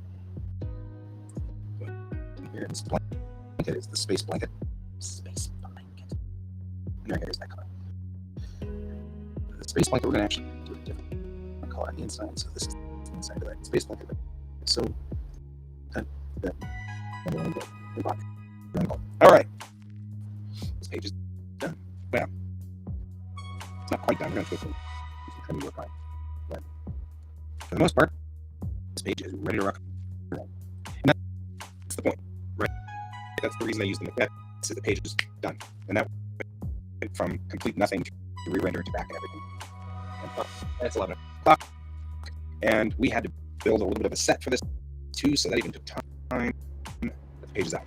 Here, this blanket is the space blanket. Space blanket. And her hair is that color. The space blanket, we're going to actually do a different color on the inside. So this is the inside of that space blanket. So that. All right. This page is done. Well, it's not quite done. We're going to go through some trimming work on it. But for the most part, this page is ready to rock and roll. And that's the point, right? That's the reason I used the maquette. So the page is done. And that went from complete nothing to re-rendering to back and everything. And it's 11 o'clock. And we had to build a little bit of a set for this too, so that even took time. The page is out.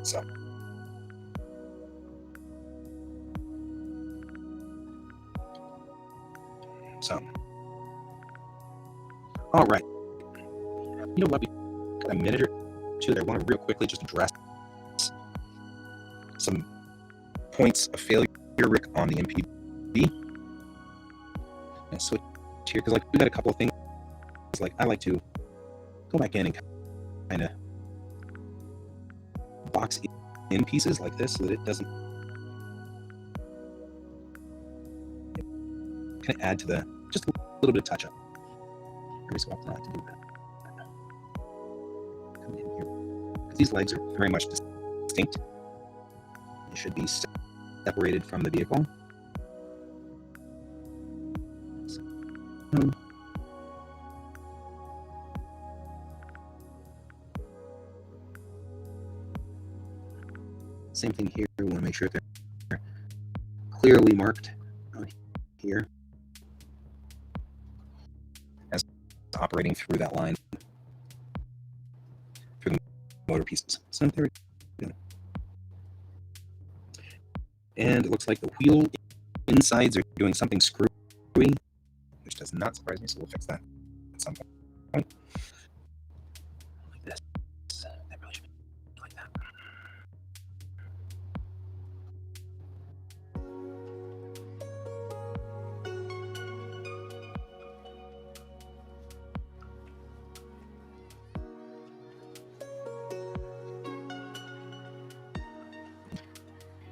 So, all right. You know what? We got a minute or two that I want to real quickly just address some points of failure, Rick, on the MPV. And switch here because, like, we got a couple of things. Like, I like to go back in and kind of box in pieces like this so that it doesn't kind of add to the just a little bit of touch up. Very so often I like to do that. Come in here because these legs are very much distinct. They should be separated from the vehicle. So, same thing here. We want to make sure they're clearly marked here as operating through that line through the motor pieces. So there we go. And it looks like the wheel insides are doing something screwy, which does not surprise me. So we'll fix that at some point. Like this. That really should be like that.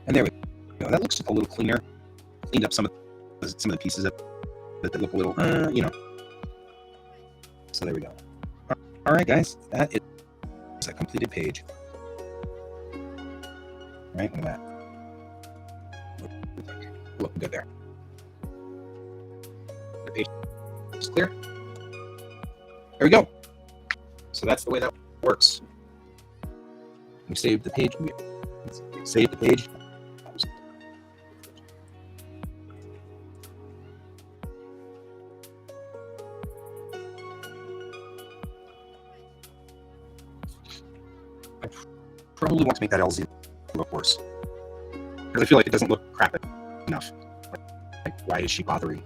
And there we go. That looks just a little cleaner. Cleaned up some of the pieces that look a little, So there we go. All right, guys, that is a completed page. Right, look at that. Looking good there. The page is clear. There we go. So that's the way that works. We saved the page. Save the page. I probably want to make that LZ look worse because I feel like it doesn't look crap enough. Like, why is she bothering?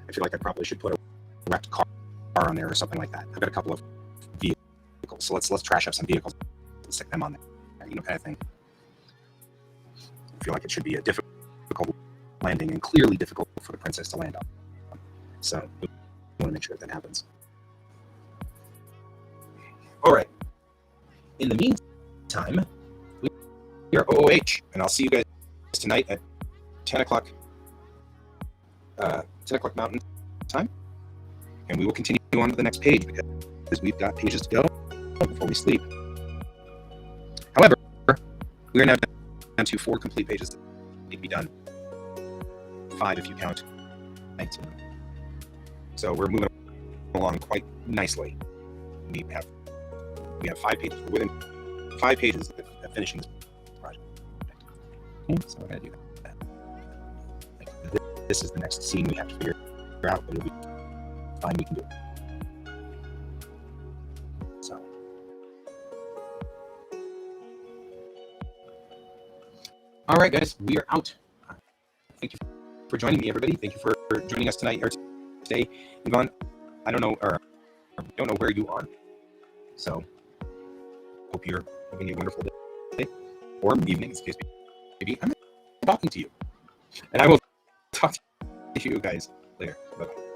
I feel like I probably should put a wrecked car on there or something like that. I've got a couple of vehicles, so let's trash up some vehicles and stick them on there. kind of thing. I feel like it should be a difficult landing, and clearly difficult for the princess to land on. So we want to make sure that happens. All right. In the meantime, we are OOH, and I'll see you guys tonight at 10 o'clock. 10 o'clock Mountain Time, and we will continue on to the next page because we've got pages to go before we sleep. However, we are now down to 4 complete pages that need to be done. 5 if you count 19. So we're moving along quite nicely. We have 5 pages. We're within 5 pages of finishing this project. Okay, so we're going to do that. This is the next scene we have to figure out, but it'll be fine. We can do it. So, all right, guys, we are out. Thank you for joining me, everybody. Thank you for joining us tonight or today. Yvonne, I don't know where you are. So, hope you're having a wonderful day or evening, in case maybe I'm talking to you, and I will talk to you guys later. Bye-bye.